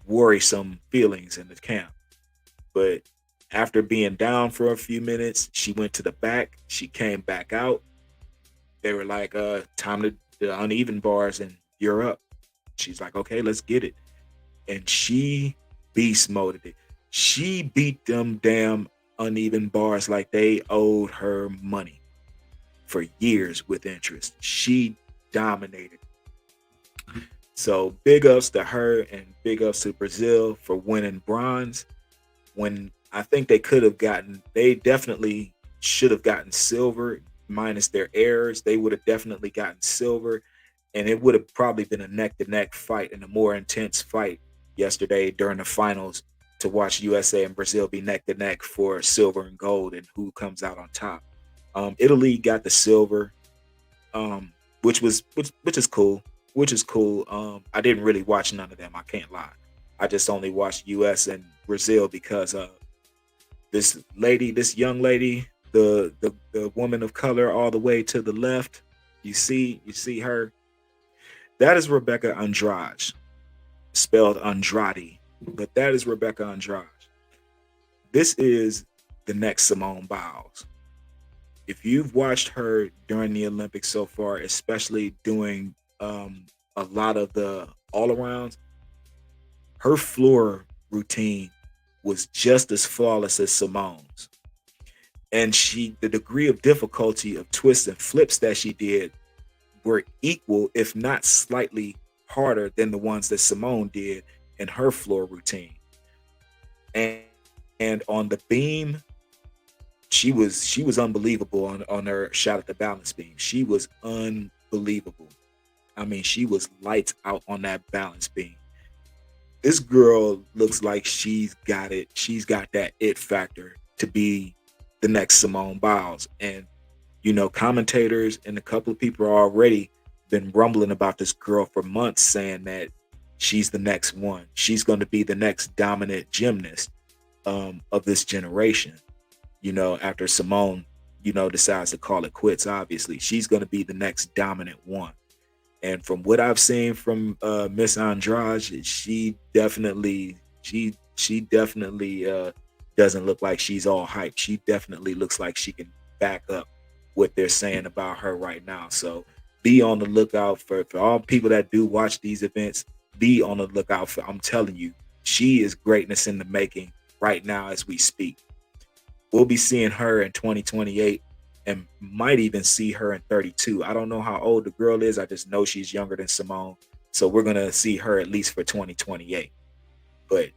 worrisome feelings in the camp. But after being down for a few minutes, she went to the back, she came back out. They were like, time to the uneven bars and you're up. She's like, okay, let's get it. And she beast moded it. She beat them damn uneven bars like they owed her money for years with interest. She dominated. So big ups to her and big ups to Brazil for winning bronze. When I think they definitely should have gotten silver, minus their errors. They would have definitely gotten silver, and it would have probably been a neck to neck fight and a more intense fight yesterday during the finals to watch USA and Brazil be neck to neck for silver and gold and who comes out on top. Italy got the silver, which is cool. Which is cool. I didn't really watch none of them. I can't lie. I just only watched US and Brazil because this young lady, the woman of color all the way to the left. You see her. That is Rebecca Andrade, spelled Andrade, but that is Rebecca Andrade. This is the next Simone Biles. If you've watched her during the Olympics so far, especially doing a lot of the all arounds, her floor routine was just as flawless as Simone's. And the degree of difficulty of twists and flips that she did were equal, if not slightly harder than the ones that Simone did. in her floor routine. And on the beam, she was unbelievable on her shot at the balance beam. She was unbelievable. I mean, she was lights out on that balance beam. This girl looks like she's got it. She's got that it factor to be the next Simone Biles. And commentators and a couple of people are already been rumbling about this girl for months, saying that she's the next one. She's going to be the next dominant gymnast of this generation. After Simone, decides to call it quits. Obviously, she's going to be the next dominant one. And from what I've seen from Miss Andrade, she definitely doesn't look like she's all hype. She definitely looks like she can back up what they're saying about her right now. So be on the lookout for all people that do watch these events. Be on the lookout for. I'm telling you, she is greatness in the making right now as we speak. We'll be seeing her in 2028 and might even see her in 32. I don't know how old the girl is. I just know she's younger than Simone. So we're going to see her at least for 2028. But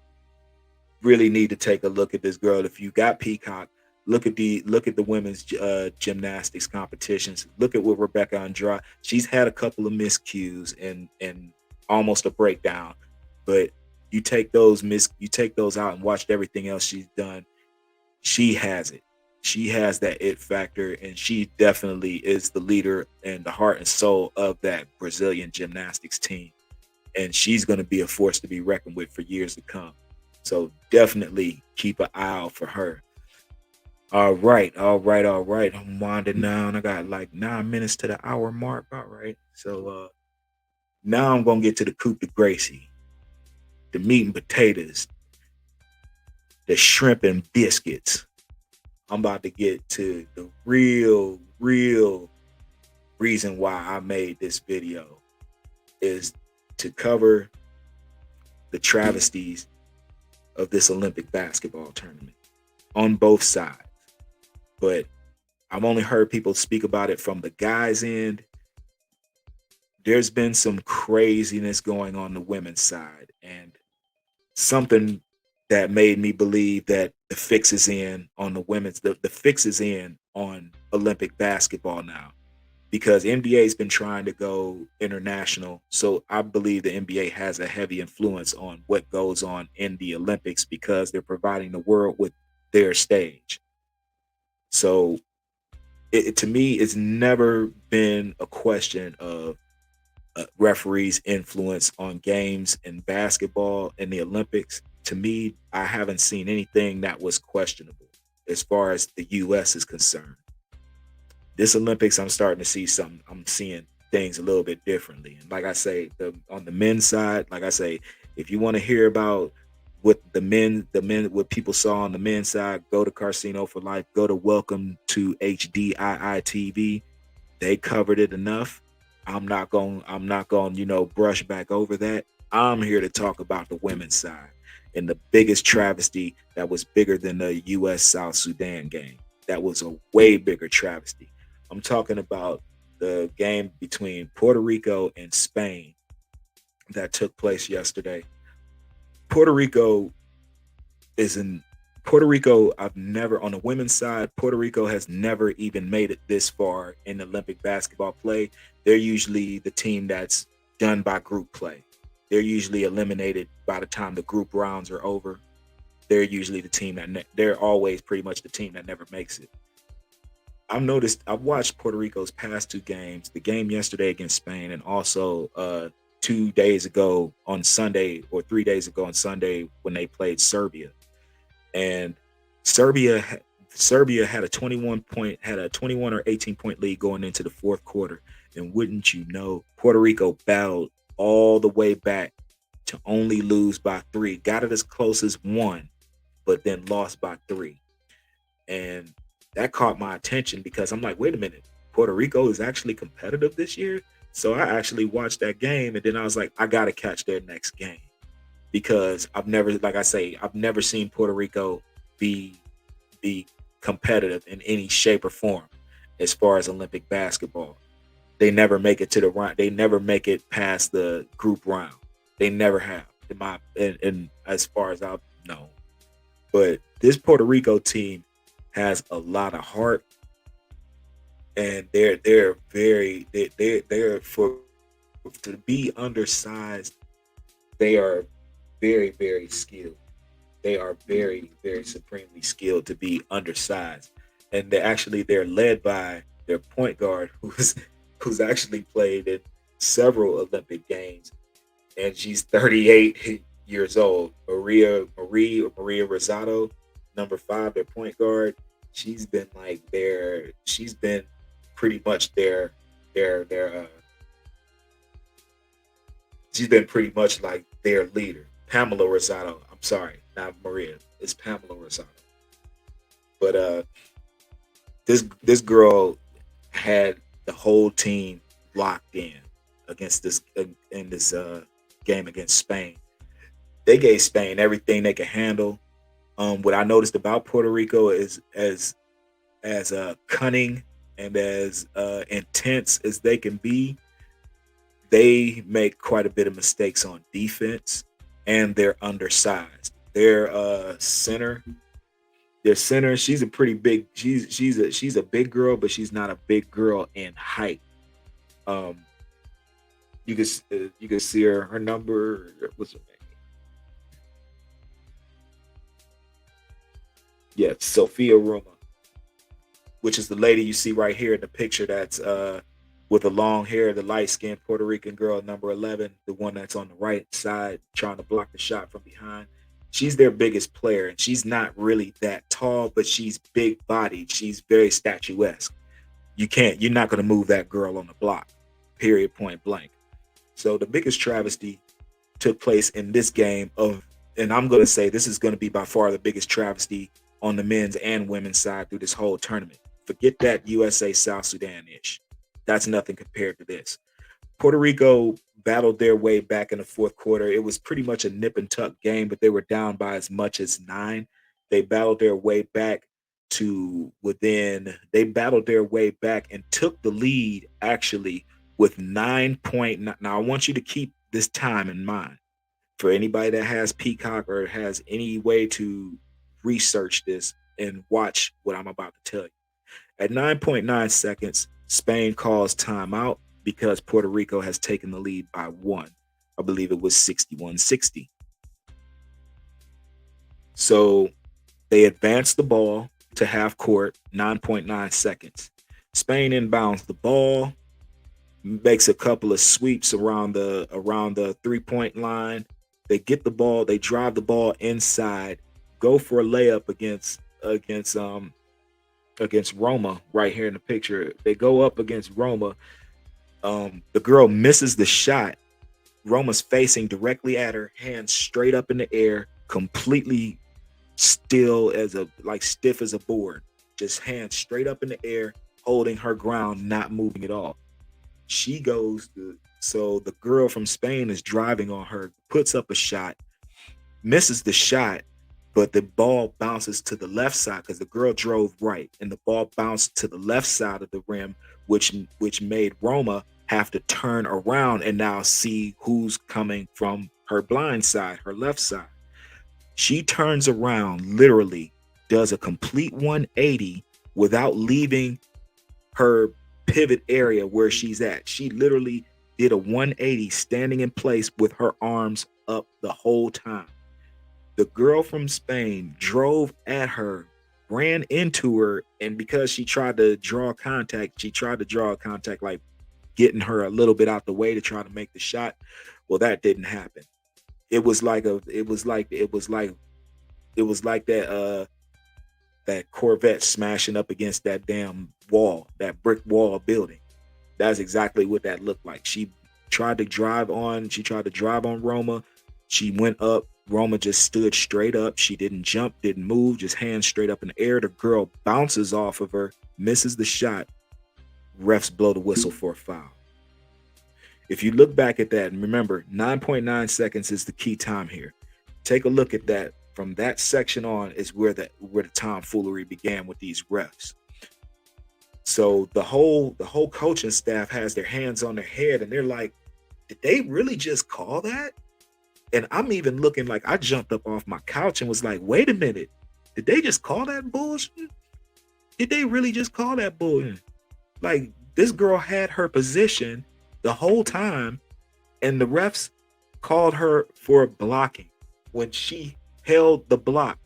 really need to take a look at this girl. If you got Peacock, look at the women's gymnastics competitions. Look at what Rebecca Andrade. She's had a couple of miscues and almost a breakdown. But you take those out and watch everything else she's done. She has it. She has that it factor, and she definitely is the leader and the heart and soul of that Brazilian gymnastics team. And she's going to be a force to be reckoned with for years to come. So definitely keep an eye out for her. All right, all right, all right. I'm winding down. I got like 9 minutes to the hour mark. All right. So now I'm gonna get to the coup de Gracie, the meat and potatoes, the shrimp and biscuits. I'm about to get to the real reason why I made this video is to cover the travesties of this Olympic basketball tournament on both sides. But I've only heard people speak about it from the guys' end. There's been some craziness going on the women's side, and something that made me believe that the fix is in on the women's the fix is in on Olympic basketball now, because NBA has been trying to go international. So I believe the NBA has a heavy influence on what goes on in the Olympics because they're providing the world with their stage. So to me, it's never been a question of referees' influence on games in basketball in the Olympics. To me, I haven't seen anything that was questionable as far as the U.S. is concerned. This Olympics, I'm starting to see something. I'm seeing things a little bit differently. And like I say, on the men's side, like I say, if you want to hear about what what people saw on the men's side, go to Casino for Life, go to Welcome to HDII TV. They covered it enough. I'm not going, brush back over that. I'm here to talk about the women's side and the biggest travesty that was bigger than the US South Sudan game. That was a way bigger travesty. I'm talking about the game between Puerto Rico and Spain that took place yesterday. Puerto Rico is in Puerto Rico. I've never, on the women's side, Puerto Rico has never even made it this far in Olympic basketball play. They're usually the team that's done by group play. They're usually eliminated by the time the group rounds are over. They're usually the team they're always pretty much the team that never makes it. I've watched Puerto Rico's past two games, the game yesterday against Spain, and also 2 days ago on Sunday, or 3 days ago on Sunday when they played Serbia. And Serbia Serbia had a 21 or 18 point lead going into the fourth quarter. And wouldn't you know, Puerto Rico battled all the way back to only lose by 3. Got it as close as 1, but then lost by 3. And that caught my attention because I'm like, wait a minute, Puerto Rico is actually competitive this year. So I actually watched that game, and then I was like, I got to catch their next game, because I've never, like I say, I've never seen Puerto Rico be competitive in any shape or form as far as Olympic basketball. They never make it to the round. They never make it past the group round. They never have. and as far as I've known. But this Puerto Rico team has a lot of heart, and they're very they're for to be undersized. They are very skilled. They are very supremely skilled to be undersized, and they're led by their point guard who's actually played in several Olympic games, and she's 38 years old. Maria Rosado, number 5, their point guard. She's been pretty much their she's been pretty much like their leader. Pamela Rosado. I'm sorry, not Maria. It's Pamela Rosado. But this girl had the whole team locked in against this in this game against Spain. They gave Spain everything they could handle. What I noticed about Puerto Rico is as cunning and as intense as they can be, they make quite a bit of mistakes on defense, and they're undersized. Their center, she's a pretty big. She's a big girl, but she's not a big girl in height. Um, you can see her number. What's her name? Yeah, Sophia Roma, which is the lady you see right here in the picture. That's with the long hair, the light skinned Puerto Rican girl, number 11, the one that's on the right side trying to block the shot from behind. She's their biggest player, and she's not really that tall, but she's big bodied. She's very statuesque. You're not going to move that girl on the block, period, point blank. So the biggest travesty took place in this game and I'm going to say this is going to be by far the biggest travesty on the men's and women's side through this whole tournament. Forget that USA South Sudan ish. That's nothing compared to this. Puerto Rico battled their way back in the fourth quarter. It was pretty much a nip and tuck game, but they were down by as much as 9. They battled their way back they battled their way back and took the lead actually with 9.9. Now, I want you to keep this time in mind for anybody that has Peacock or has any way to research this and watch what I'm about to tell you. At 9.9 seconds, Spain calls timeout because Puerto Rico has taken the lead by 1. I believe it was 61-60. So they advance the ball to half court, 9.9 seconds. Spain inbounds the ball, makes a couple of sweeps around the 3-point line. They get the ball, they drive the ball inside, go for a layup against Roma right here in the picture. They go up against Roma. The girl misses the shot. Roma's facing directly at her, hands straight up in the air, completely stiff as a board, just hands straight up in the air, holding her ground, not moving at all. So the girl from Spain is driving on her, puts up a shot, misses the shot, but the ball bounces to the left side because the girl drove right, and the ball bounced to the left side of the rim, which made Roma have to turn around and now see who's coming from her blind side, her left side. She turns around, literally does a complete 180 without leaving her pivot area where she's at. She literally did a 180 standing in place with her arms up the whole time. The girl from Spain drove at her, ran into her, and because she tried to draw contact, like getting her a little bit out the way to try to make the shot. Well, that didn't happen. It was like that Corvette smashing up against that damn wall, that brick wall building. That's exactly what that looked like. She tried to drive on Roma. She went up. Roma just stood straight up. She didn't jump, didn't move, just hands straight up in the air. The girl bounces off of her, misses the shot. Refs blow the whistle for a foul. If you look back at that, and remember, 9.9 seconds is the key time here. Take a look at that. From that section on is where the tomfoolery began with these refs. So the whole coaching staff has their hands on their head, and they're like, did they really just call that? And I'm even looking like I jumped up off my couch and was like, wait a minute. Did they just call that bullshit? Did they really just call that bullshit? Like, this girl had her position the whole time, and the refs called her for blocking. When she held the block,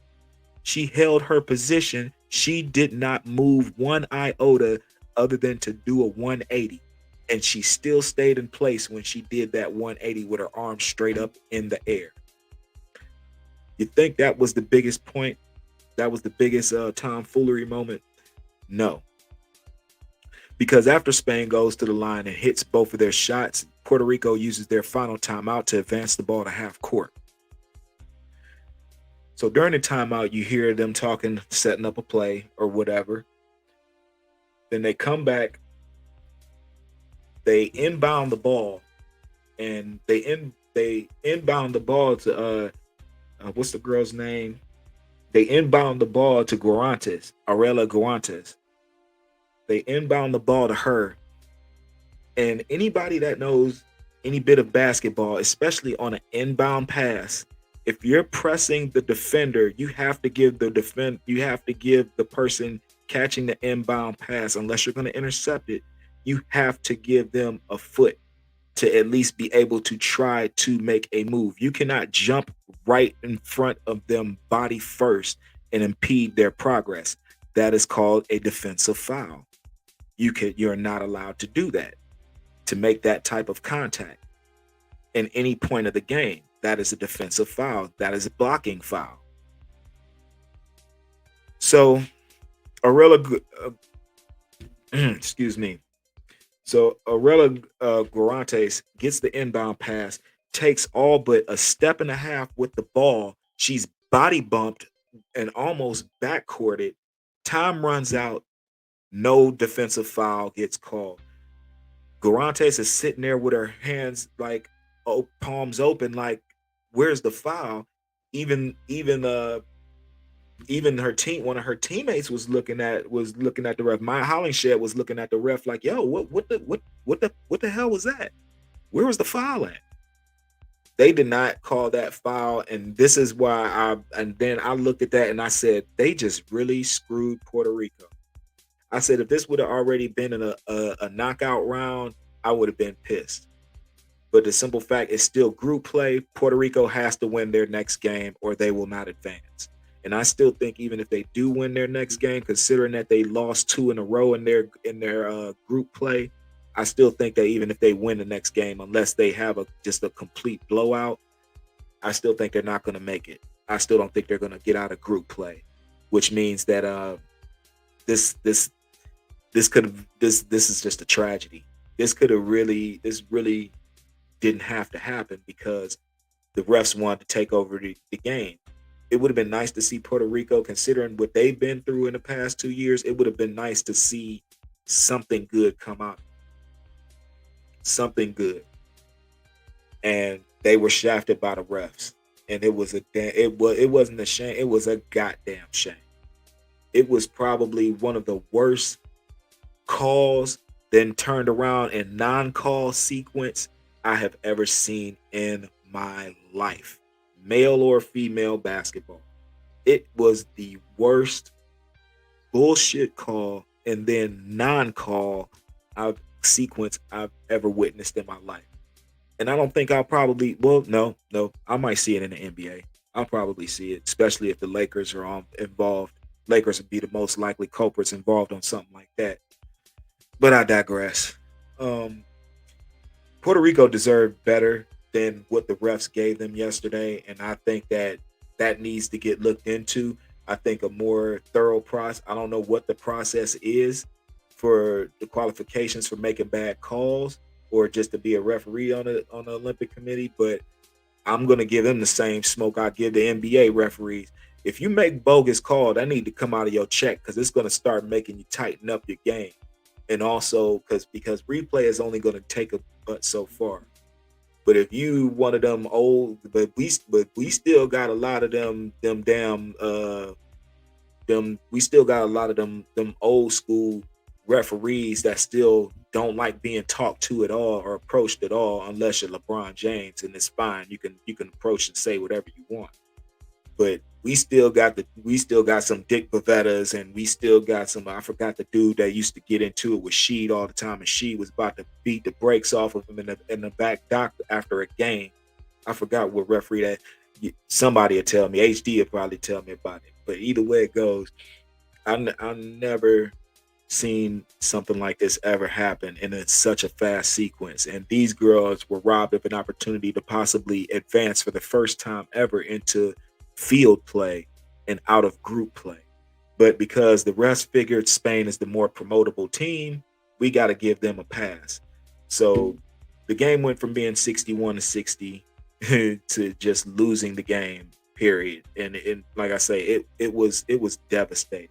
she held her position. She did not move one iota other than to do a 180. And she still stayed in place when she did that 180 with her arms straight up in the air. You think that was the biggest point? That was the biggest tomfoolery moment? No. Because after Spain goes to the line and hits both of their shots, Puerto Rico uses their final timeout to advance the ball to half court. So during the timeout, you hear them talking, setting up a play or whatever. Then they come back, they inbound the ball, and they inbound the ball to what's the girl's name? They inbound the ball to Guarantes, Arela Guarantes. They inbound the ball to her. And anybody that knows any bit of basketball, especially on an inbound pass, if you're pressing the defender, you have to give the person catching the inbound pass, unless you're going to intercept it, you have to give them a foot to at least be able to try to make a move. You cannot jump right in front of them body first and impede their progress. That is called a defensive foul. You're not allowed to do that, to make that type of contact in any point of the game. That is a defensive foul. That is a blocking foul. So Arella, excuse me. So Arella Guarantes gets the inbound pass, takes all but a step and a half with the ball. She's body bumped and almost backcourted. Time runs out. No defensive foul gets called. Guarantes is sitting there with her hands like palms open, like, where's the foul? Even her team, one of her teammates was looking at the ref. Maya Hollingshed was looking at the ref like, yo, what the hell was that? Where was the foul at? They did not call that foul, and this is why then I looked at that and I said, they just really screwed Puerto Rico. I said, if this would have already been in a knockout round, I would have been pissed. But the simple fact is still group play. Puerto Rico has to win their next game or they will not advance. And I still think even if they do win their next game, considering that they lost 2 in a row in their group play, I still think that even if they win the next game, unless they have just a complete blowout, I still think they're not going to make it. I still don't think they're going to get out of group play, which means that this is just a tragedy. This really didn't have to happen because the refs wanted to take over the game. It would have been nice to see Puerto Rico, considering what they've been through in the past 2 years. It would have been nice to see something good come out. Something good. And they were shafted by the refs. And it wasn't a shame. It was a goddamn shame. It was probably one of the worst calls, then turned around and non-call sequence I have ever seen in my life. Male or female basketball. It was the worst bullshit call and then non-call sequence I've ever witnessed in my life. And I don't think I'll probably, no, I might see it in the NBA. I'll probably see it, especially if the Lakers are involved. Lakers would be the most likely culprits involved on something like that. But I digress. Puerto Rico deserved better than what the refs gave them yesterday, and I think that needs to get looked into. I think a more thorough process. I don't know what the process is for the qualifications for making bad calls or just to be a referee on the Olympic Committee, but I'm going to give them the same smoke I give the NBA referees. If you make bogus call, that need to come out of your check because it's going to start making you tighten up your game. And also because replay is only going to take a butt so far. But if you one of them old, but we still got a lot of them we still got a lot of them old school referees that still don't like being talked to at all or approached at all, unless you're LeBron James, and it's fine. You can approach and say whatever you want. But we still got some Dick Pavettas, and we still got some. I forgot the dude that used to get into it with Sheed all the time, and Sheed was about to beat the brakes off of him in the back dock after a game. I forgot what referee that. Somebody will tell me. HD will probably tell me about it. But either way it goes, I never seen something like this ever happen, and it's such a fast sequence. And these girls were robbed of an opportunity to possibly advance for the first time ever into field play and out of group play. But because the refs figured Spain is the more promotable team, we got to give them a pass. So the game went from being 61 to 60 to just losing the game, period. And like I say, it was devastating.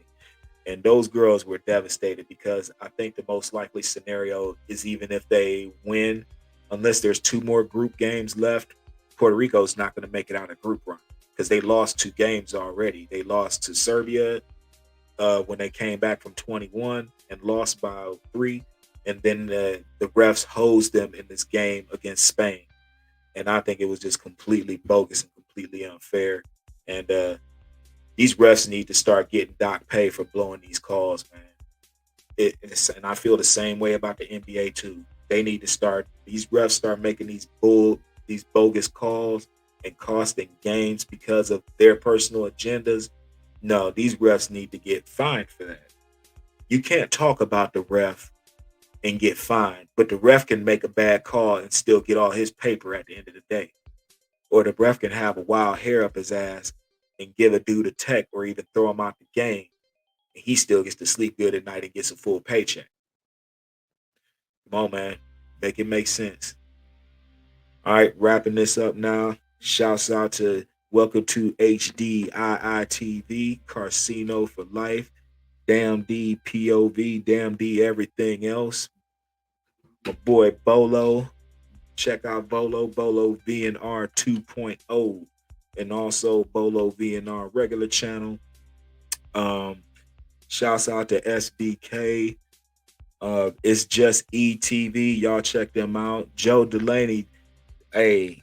And those girls were devastated because I think the most likely scenario is, even if they win, unless there's two more group games left, Puerto Rico's not going to make it out of group run because they lost two games already. They lost to Serbia when they came back from 21 and lost by 3. And then the refs hosed them in this game against Spain. And I think it was just completely bogus and completely unfair. And these refs need to start getting doc pay for blowing these calls, man. And I feel the same way about the NBA too. They need to start, these refs start making these bogus calls and costing games because of their personal agendas. No, these refs need to get fined for that. You can't talk about the ref and get fined, but the ref can make a bad call and still get all his paper at the end of the day. Or the ref can have a wild hair up his ass and give a dude a tech or even throw him out the game, and he still gets to sleep good at night and gets a full paycheck. Come on, man. Make it make sense. All right, wrapping this up now. Shouts out to welcome to HDIITV, Carcino for Life, Damn D POV, Damn D everything else. My boy Bolo. Check out Bolo VNR 2.0, and also Bolo VNR regular channel. Shouts out to SBK. It's just ETV. Y'all check them out. Joe Delaney. Hey,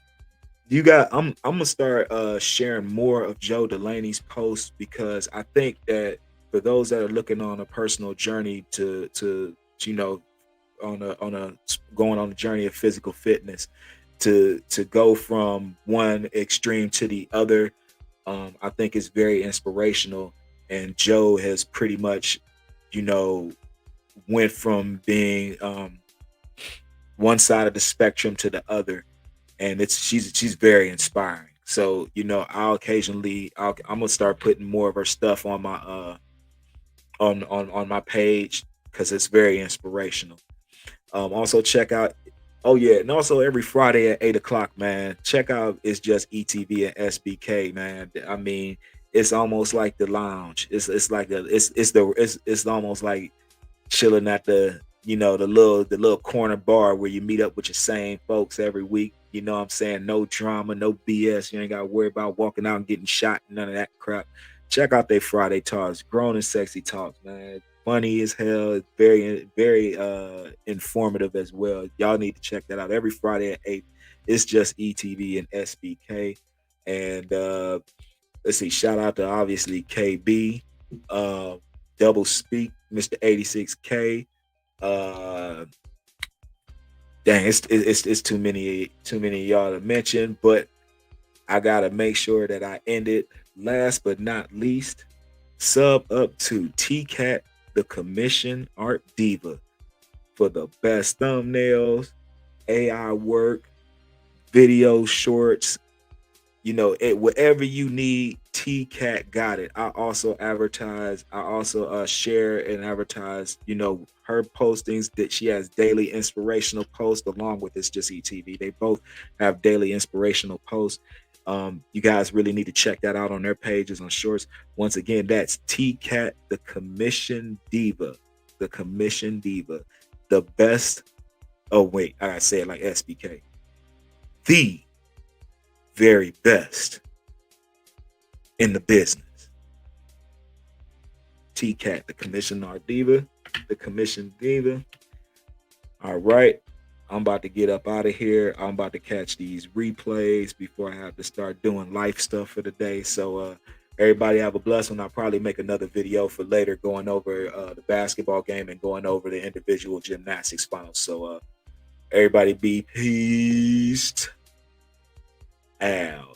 I'm gonna start sharing more of Joe Delaney's posts, because I think that for those that are looking on a personal journey to on a going on a journey of physical fitness, to go from one extreme to the other, I think it's very inspirational. And Joe has pretty much, you know, went from being one side of the spectrum to the other, and she's very inspiring. So I'm gonna start putting more of her stuff on my on my page, because it's very inspirational. Also check out, oh yeah, and also every Friday at 8 o'clock, man, check out It's Just ETV and SBK, man. I mean, it's almost like the lounge. It's like it's almost like chilling at the little corner bar where you meet up with your same folks every week. You know what I'm saying? No drama, no BS. You ain't gotta worry about walking out and getting shot, none of that crap. Check out their Friday talks, grown and sexy talks, man. Funny as hell. Very, very informative as well. Y'all need to check that out every Friday at 8. It's Just ETV and SBK. And let's see, shout out to obviously KB, uh, Double Speak, Mr. 86K. Uh, dang, it's too many of y'all to mention, but I gotta make sure that I end it. Last but not least, sub up to TCAT, the Commission Art Diva, for the best thumbnails, AI work, video shorts, whatever you need. TCAT got it. I also share and advertise her postings, that she has daily inspirational posts along with It's Just ETV. They both have daily inspirational posts. You guys really need to check that out on their pages on shorts. Once again, that's TCAT, the Commission Diva. The Commission Diva, the best. Oh wait, I gotta say it like SBK, the very best in the business. TCAT, the Commission Art Diva. the commission diva. All right. I'm about to get up out of here. I'm about to catch these replays before I have to start doing life stuff for the day. So everybody have a blessed one. I'll probably make another video for later going over the basketball game and going over the individual gymnastics finals. So everybody be peaced out.